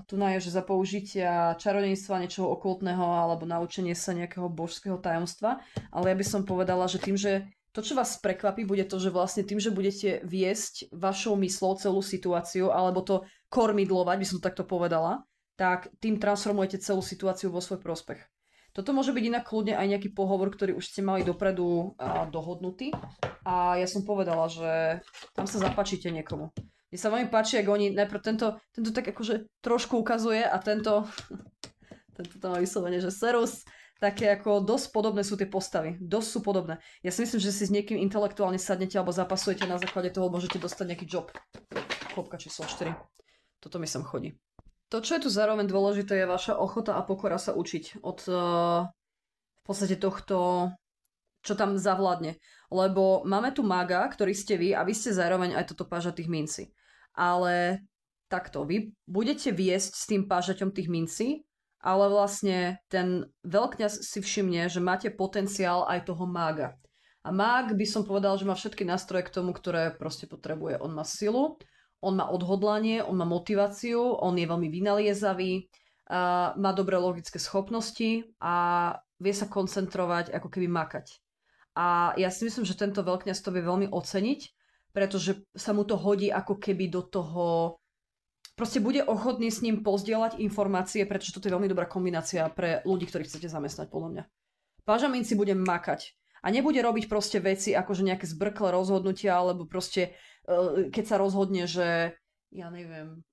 Tu je, že za použitia čarodejníctva, niečoho okultného alebo naučenie sa nejakého božského tajomstva. Ale ja by som povedala, že tým, že to, čo vás prekvapí, bude to, že vlastne tým, že budete viesť vašou myslou celú situáciu alebo to kormidlovať, by som to takto povedala, tak tým transformujete celú situáciu vo svoj prospech. Toto môže byť inak kľudne aj nejaký pohovor, ktorý už ste mali dopredu dohodnutý. A ja som povedala, že tam sa zapáčite niekomu. Mne sa veľmi páči, ako oni najprv tento tak akože trošku ukazuje a tento tam má vyslovene, že serus, také ako dosť podobné sú tie postavy. Dosť sú podobné. Ja si myslím, že si s niekým intelektuálne sadnete alebo zapasujete, na základe toho môžete dostať nejaký job. Kôpka číslo 4. Toto mi sem chodí. To, čo je tu zároveň dôležité, je vaša ochota a pokora sa učiť od v podstate tohto, čo tam zavládne. Lebo máme tu maga, ktorý ste vy a vy ste zároveň aj toto pážatých mincí. Ale takto, vy budete viesť s tým pážaťom tých mincí, ale vlastne ten veľkňaz si všimne, že máte potenciál aj toho mága. A mág by som povedal, že má všetky nástroje k tomu, ktoré proste potrebuje. On má silu, on má odhodlanie, on má motiváciu, on je veľmi vynaliezavý, má dobré logické schopnosti a vie sa koncentrovať, ako keby makať. A ja si myslím, že tento veľkňaz to vie veľmi oceniť, pretože sa mu to hodí ako keby do toho. Proste bude ochotný s ním pozdieľať informácie, pretože toto je veľmi dobrá kombinácia pre ľudí, ktorých chcete zamestnať, podľa mňa. Páža minci bude makať. A nebude robiť proste veci akože nejaké zbrklé rozhodnutia, alebo proste keď sa rozhodne, že ja neviem,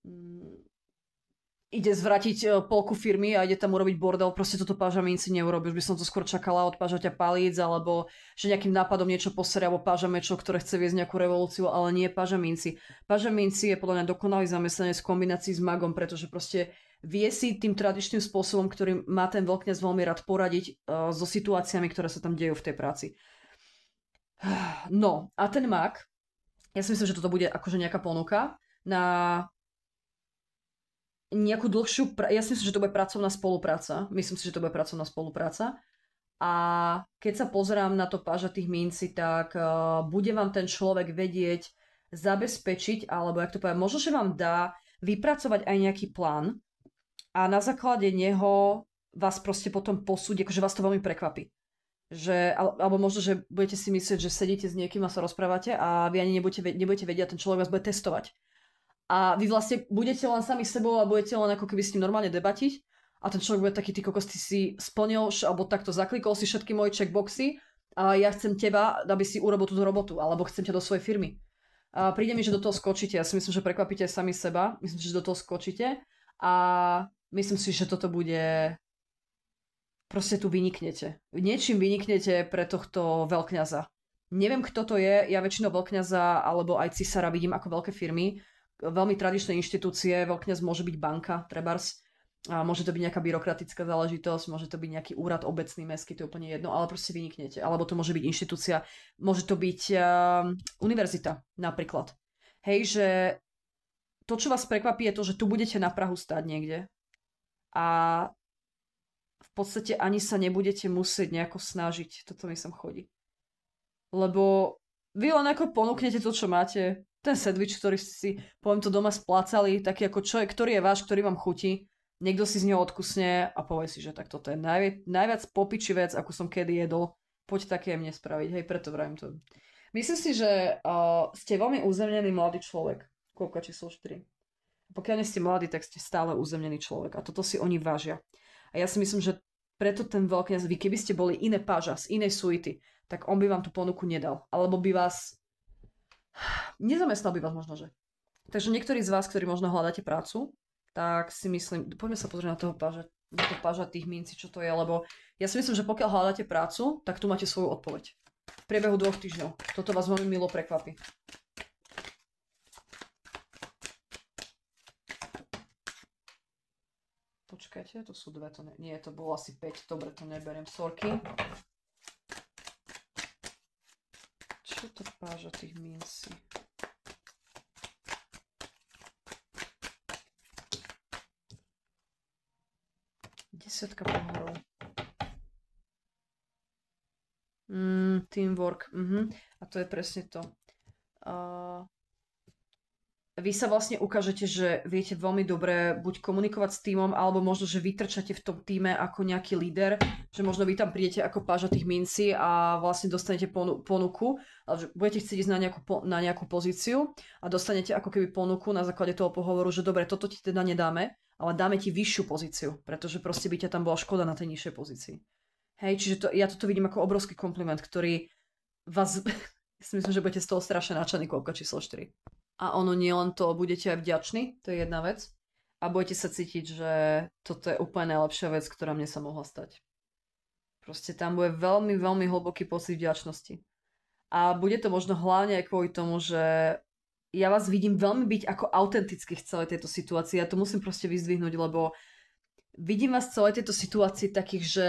ide zvratiť polku firmy a ide tam urobiť bordel, proste toto páža minci neurobi. Už by som to skôr čakala od pážaťa palíc, alebo že nejakým nápadom niečo posere, alebo páža mečo, ktoré chce viesť nejakú revolúciu, ale nie páža minci. Páža minci je podľa mňa dokonalý zamestnanec v kombinácii s magom, pretože proste vie si tým tradičným spôsobom, ktorým má ten veľkňaz veľmi rád poradiť so situáciami, ktoré sa tam dejú v tej práci. No, a ten mag, ja si myslím, že toto bude akože nejaká ponuka na nejakú dlhšiu... Ja si myslím, že to bude pracovná spolupráca. Myslím si, že to bude pracovná spolupráca. A keď sa pozerám na to páža tých minci, tak bude vám ten človek vedieť zabezpečiť, alebo jak to poviem, možno, že vám dá vypracovať aj nejaký plán, a na základe neho vás proste potom posúdi, akože vás to veľmi prekvapí. Že, alebo možno, že budete si myslieť, že sedíte s niekým a sa rozprávate a vy ani nebudete vedieť a ten človek vás bude testovať. A vy vlastne budete len sami s sebou a budete len ako keby s ním normálne debatiť a ten človek bude taký, ty kokos, ty si splnil, alebo takto zaklikol si všetky moje checkboxy a ja chcem teba, aby si urobil túto robotu, alebo chcem ťa do svojej firmy. A príde mi, že do toho skočíte. Ja si myslím, že prekvapíte aj sami seba. Myslím si, že do toho skočíte a myslím si, že toto bude... Proste tu vyniknete. Niečím vyniknete pre tohto veľkňaza. Neviem, kto to je. Ja väčšinou veľkňaza alebo aj cisára vidím ako veľké firmy. Veľmi tradičné inštitúcie. Veľkňaz môže byť banka, trebárs. A môže to byť nejaká byrokratická záležitosť, môže to byť nejaký úrad obecný, mestský, to je úplne jedno, ale proste vyniknete. Alebo to môže byť inštitúcia, môže to byť univerzita napríklad. Hej, že to, čo vás prekvapí, je to, že tu budete na Prahu stáť niekde a v podstate ani sa nebudete musieť nejako snažiť. Toto mi sem chodí. Lebo vy len ako ponúknete to, čo máte. Ten sandwich, ktorý ste si, poviem to, doma splácali, taký ako čo, ktorý je váš, ktorý vám chutí. Niekto si z neho odkusne a povie si, že tak toto je najviac popiči vec, akú som kedy jedol. Poď také mne spraviť. Hej, preto vravím to. Myslím si, že ste veľmi uzemnený mladý človek. Koľko číslo 4. Pokiaľ nie ste mladí, tak ste stále uzemnený človek. A toto si oni vážia. A ja si myslím, že preto ten veľkňaz, vy keby ste boli iné páža, z inej suity, tak on by vám tú ponuku nedal. Alebo by vás... Nezamestnal by vás možno, že. Takže niektorí z vás, ktorí možno hľadáte prácu, tak si myslím... Poďme sa pozrieť na toho páža tých minci, čo to je, lebo ja si myslím, že pokiaľ hľadáte prácu, tak tu máte svoju odpoveď. V priebehu 2 týždňov. Toto vás veľmi milo prekvapí. Počkajte, to sú 2, to nie, to bolo asi 5, dobre, to neberiem, sorky. Čo to páža tých mincí? Desiatka pohárov. Teamwork. A to je presne to. Vy sa vlastne ukážete, že viete veľmi dobre buď komunikovať s tímom, alebo možno, že vytrčate v tom týme ako nejaký líder, že možno vy tam prídete ako páža tých mincí a vlastne dostanete ponuku, že budete chcieť ísť na nejakú pozíciu a dostanete ako keby ponuku na základe toho pohovoru, že dobre, toto ti teda nedáme, ale dáme ti vyššiu pozíciu, pretože proste by ťa tam bola škoda na tej nižšej pozícii. Hej, čiže ja toto vidím ako obrovský kompliment, ktorý vás... Ja si myslím, že budete z toho strašne nadšení, koľko číslo 4. A ono nie len to, budete aj vďační, to je jedna vec. A budete sa cítiť, že toto je úplne najlepšia vec, ktorá mne sa mohla stať. Proste tam bude veľmi, veľmi hlboký pocit vďačnosti. A bude to možno hlavne aj kvôli tomu, že ja vás vidím veľmi byť ako autenticky v celej tejto situácii. Ja to musím proste vyzdvihnúť, lebo vidím vás v celej tejto situácii takých, že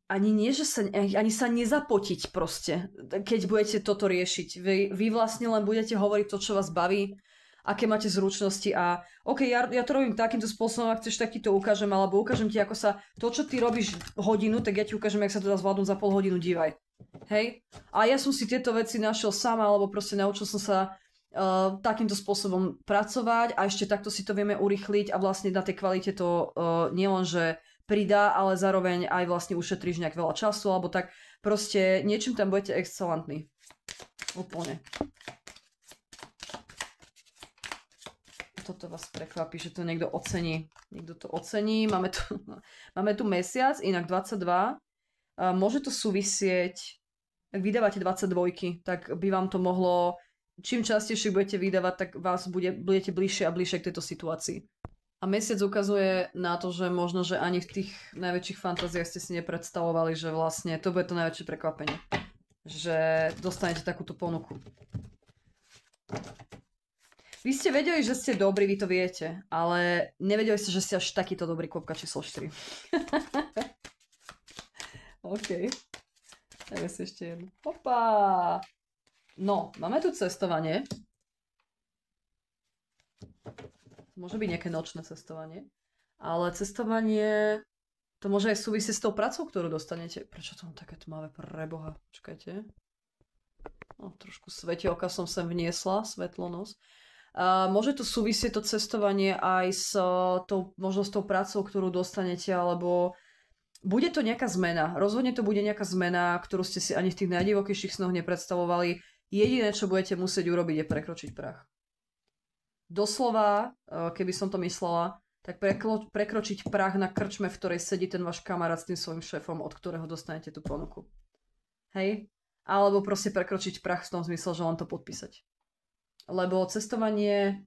ani sa nezapotiť proste, keď budete toto riešiť. Vy vlastne len budete hovoriť to, čo vás baví, aké máte zručnosti a OK, ja to robím takýmto spôsobom, ak chceš, tak ti to ukážem, alebo ukážem ti, ako sa to, čo ty robíš hodinu, tak ja ti ukážem, jak sa to dá zvládnuť za pol hodinu, dívaj. Hej? A ja som si tieto veci našiel sama, alebo proste naučil som sa takýmto spôsobom pracovať a ešte takto si to vieme urýchliť a vlastne na tej kvalite to nielen, že pridá, ale zároveň aj vlastne ušetríš nejak veľa času, alebo tak proste niečím tam budete excelentní. Úplne. Toto vás prekvapí, že to niekto ocení. Niekto to ocení. Máme tu mesiac, inak 22. Môže to súvisieť, ak vydávate 22, tak by vám to mohlo, čím častejšie budete vydávať, tak budete bližšie a bližšie k tejto situácii. A mesiac ukazuje na to, že možno, že ani v tých najväčších fantáziách ste si nepredstavovali, že vlastne to bude to najväčšie prekvapenie. Že dostanete takúto ponuku. Vy ste vedeli, že ste dobrí, vy to viete, ale nevedeli ste, že ste až takýto dobrý kvopka číslo 4. OK. Dajme si ešte jednu. Opa! No, máme tu cestovanie. Môže byť nejaké nočné cestovanie. Ale cestovanie, to môže aj súvisieť s tou pracou, ktorú dostanete. Prečo to mám také tmavé, preboha? Počkajte. No, trošku svetielka som sem vniesla, svetlonos. Môže to súvisieť to cestovanie aj s tou, možno s tou prácou, ktorú dostanete, alebo bude to nejaká zmena. Rozhodne to bude nejaká zmena, ktorú ste si ani v tých najdivokejších snoch nepredstavovali. Jediné, čo budete musieť urobiť, je prekročiť prach. Doslova, keby som to myslela, tak prekročiť prach na krčme, v ktorej sedí ten váš kamarát s tým svojím šéfom, od ktorého dostanete tú ponuku. Hej? Alebo proste prekročiť prach v tom zmysle, že len to podpísať. Lebo cestovanie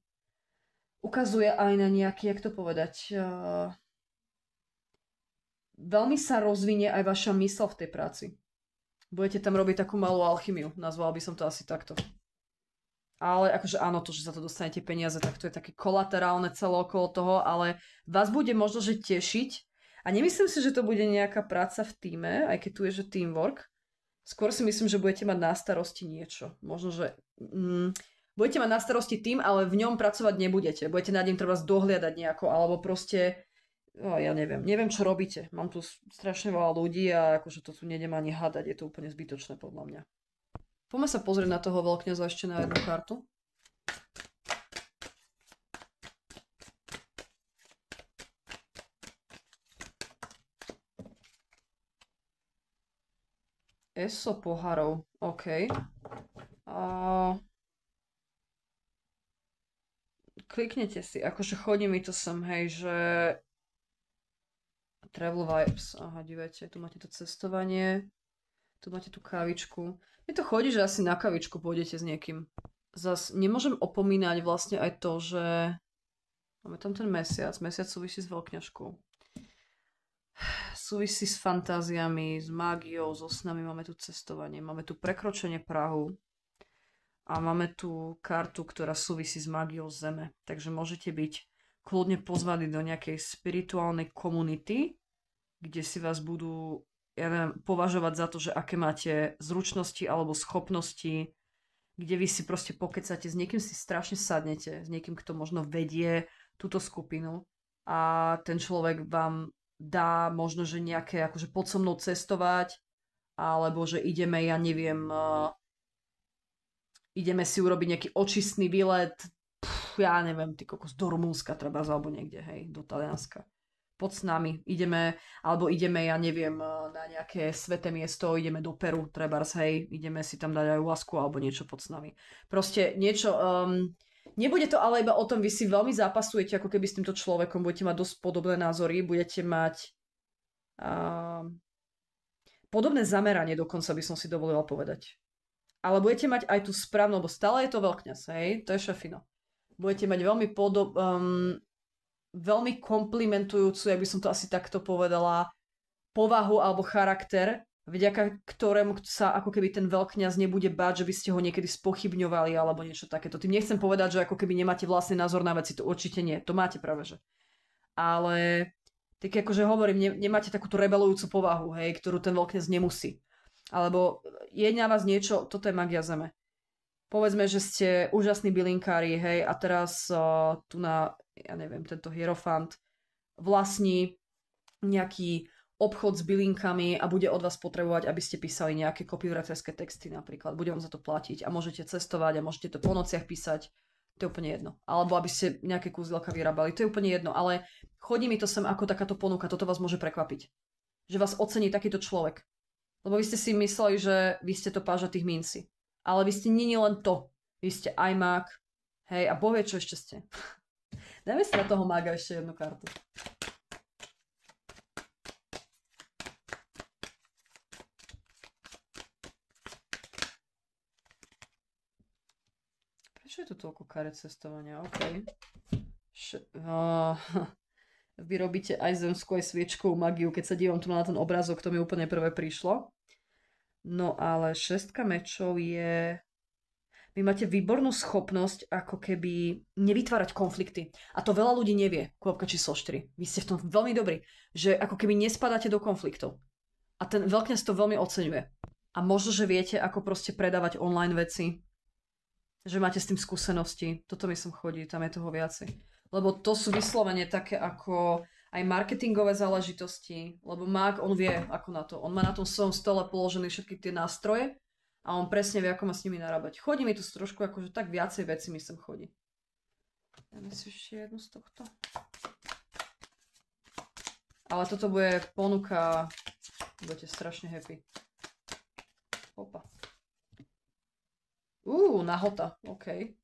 ukazuje aj na nejaký, jak to povedať, veľmi sa rozvinie aj vaša mysl v tej práci. Budete tam robiť takú malú alchymiu, nazval by som to asi takto. Ale akože áno, to, že za to dostanete peniaze, tak to je také kolaterálne celé okolo toho, ale vás bude možno, že tešiť. A nemyslím si, že to bude nejaká práca v tíme, aj keď tu je, že teamwork. Skôr si myslím, že budete mať na starosti niečo. Možno, že budete mať na starosti tým, ale v ňom pracovať nebudete. Budete nad ním treba dohliadať nejako, alebo proste, no, ja neviem čo robíte. Mám tu strašne veľa ľudí a akože to tu nedem ani hádať, je to úplne zbytočné podľa mňa. Poďme sa pozrieť na toho veľkňaza ešte na jednu kartu. Eso pohárov, OK. Kliknete si, akože chodí mi to sem, hej, že travel vibes, aha, dívajte, tu máte to cestovanie, tu máte tú kávičku. Mne to chodí, že asi na kavičku pôjdete s niekým. Zas nemôžem opomínať vlastne aj to, že máme tam ten mesiac. Mesiac súvisí s veľkňažkou. Súvisí s fantáziami, s mágiou, so snami. Máme tu cestovanie, máme tu prekročenie prahu a máme tu kartu, ktorá súvisí s mágiou zeme. Takže môžete byť kľudne pozvaní do nejakej spirituálnej komunity, kde si vás budú považovať za to, že aké máte zručnosti alebo schopnosti, kde vy si proste pokecate, s niekým si strašne sadnete, s niekým, kto možno vedie túto skupinu a ten človek vám dá možno, že nejaké akože pod so mnou cestovať, alebo že ideme, ja neviem, ideme si urobiť nejaký očistný výlet, ja neviem, ty kokos, do Rumúnska treba, alebo niekde, hej, do Talianska. Pod s nami, ideme, ja neviem, na nejaké sveté miesto, ideme do Peru, trebárs, hej, ideme si tam dať ayahuasku alebo niečo pod s nami. Proste niečo, nebude to ale iba o tom, vy si veľmi zápasujete ako keby s týmto človekom, budete mať dosť podobné názory, budete mať podobné zameranie, dokonca by som si dovolila povedať. Ale budete mať aj tú správnu, lebo stále je to veľkňaz, hej, to je šefino. Budete mať veľmi komplimentujúcu, jak by som to asi takto povedala, povahu alebo charakter, vďaka ktorému sa ako keby ten veľkňaz nebude báť, že by ste ho niekedy spochybňovali alebo niečo takéto. Tým nechcem povedať, že ako keby nemáte vlastný názor na veci, to určite nie, to máte práve, že. Ale tak akože hovorím, nemáte takúto rebelujúcu povahu, hej, ktorú ten veľkňaz nemusí. Alebo je na vás niečo, toto je magia zeme. Povedzme, že ste úžasní bylinkári, hej, a teraz tu na, ja neviem, tento hierofant vlastní nejaký obchod s bylinkami a bude od vás potrebovať, aby ste písali nejaké copywriterské texty napríklad. Bude vám za to platiť a môžete cestovať a môžete to po nociach písať. To je úplne jedno. Alebo aby ste nejaké kúzelka vyrábali. To je úplne jedno, ale chodí mi to sem ako takáto ponuka. Toto vás môže prekvapiť. Že vás ocení takýto človek. Lebo vy ste si mysleli, že vy ste to páža tých minci. Ale vy ste nie len to. Vy ste aj mák. Hej, a Boh vie, čo ešte ste. Dajme si na toho mága ešte jednu kartu. Prečo je tu toľko karet cestovania? OK. Uh, vy robíte aj zemskú, aj sviečkovú magiu, keď sa dívam tu na ten obrázok, to mi úplne prvé prišlo. No ale šestka mečov je... Vy máte výbornú schopnosť ako keby nevytvárať konflikty. A to veľa ľudí nevie, kvopka číslo 4. Vy ste v tom veľmi dobrí, že ako keby nespadáte do konfliktov. A ten veľkňaz to veľmi oceňuje. A možno, že viete, ako proste predávať online veci. Že máte s tým skúsenosti. Toto mi sem chodí, tam je toho viacej. Lebo to sú vyslovene také ako aj marketingové záležitosti. Lebo mák, on vie ako na to. On má na tom svojom stole položené všetky tie nástroje. A on presne vie, ako má s nimi narábať. Chodí mi tu trošku, akože tak viacej veci mi sem chodí. Dáme si ešte jednu z tohto. Ale toto bude ponuka. Budete strašne happy. Opa. Nahota. OK.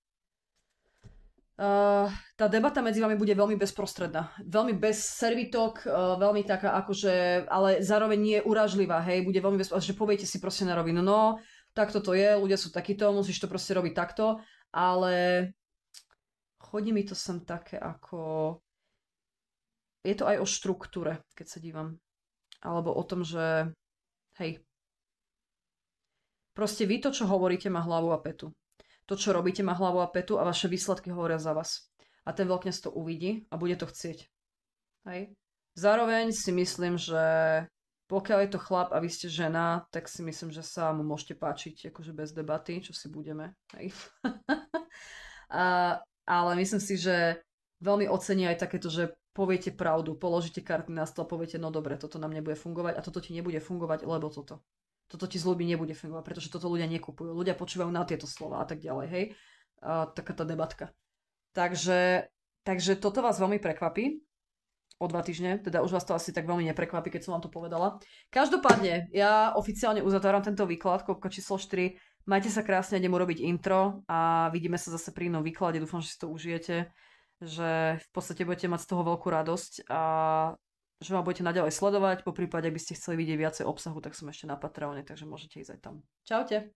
Tá debata medzi vami bude veľmi bezprostredná. Veľmi bez servitok, veľmi taká akože, ale zároveň nie urážlivá, hej. Bude veľmi bezprostredná, že poviete si proste na rovinu, no, takto to je, ľudia sú takíto, musíš to proste robiť takto, ale chodí mi to sem také ako... Je to aj o štruktúre, keď sa dívam. Alebo o tom, že hej, proste vy to, čo hovoríte, má hlavu a petu. To, čo robíte, má hlavu a petu a vaše výsledky hovoria za vás. A ten veľkňaz to uvidí a bude to chcieť. Hej. Zároveň si myslím, že pokiaľ je to chlap a vy ste žena, tak si myslím, že sa mu môžete páčiť akože bez debaty, čo si budeme. Hej. Ale myslím si, že veľmi ocení aj takéto, že poviete pravdu, položíte karty na stôl, poviete, no dobre, toto nám nebude fungovať a toto ti nebude fungovať, lebo toto. Toto ti z ľudí nebude fungovať, pretože toto ľudia nekupujú. Ľudia počúvajú na tieto slova a tak ďalej, hej. Taká tá debatka. Takže toto vás veľmi prekvapí. O 2 týždne, teda už vás to asi tak veľmi neprekvapí, keď som vám to povedala. Každopádne, ja oficiálne uzatváram tento výklad, kopka číslo 4. Majte sa krásne, idem urobiť intro a vidíme sa zase pri inom výklade. Dúfam, že si to užijete, že v podstate budete mať z toho veľkú radosť a že ma budete naďalej sledovať. Po prípade, ak by ste chceli vidieť viacej obsahu, tak som ešte na Patreone, takže môžete ísť aj tam. Čaute.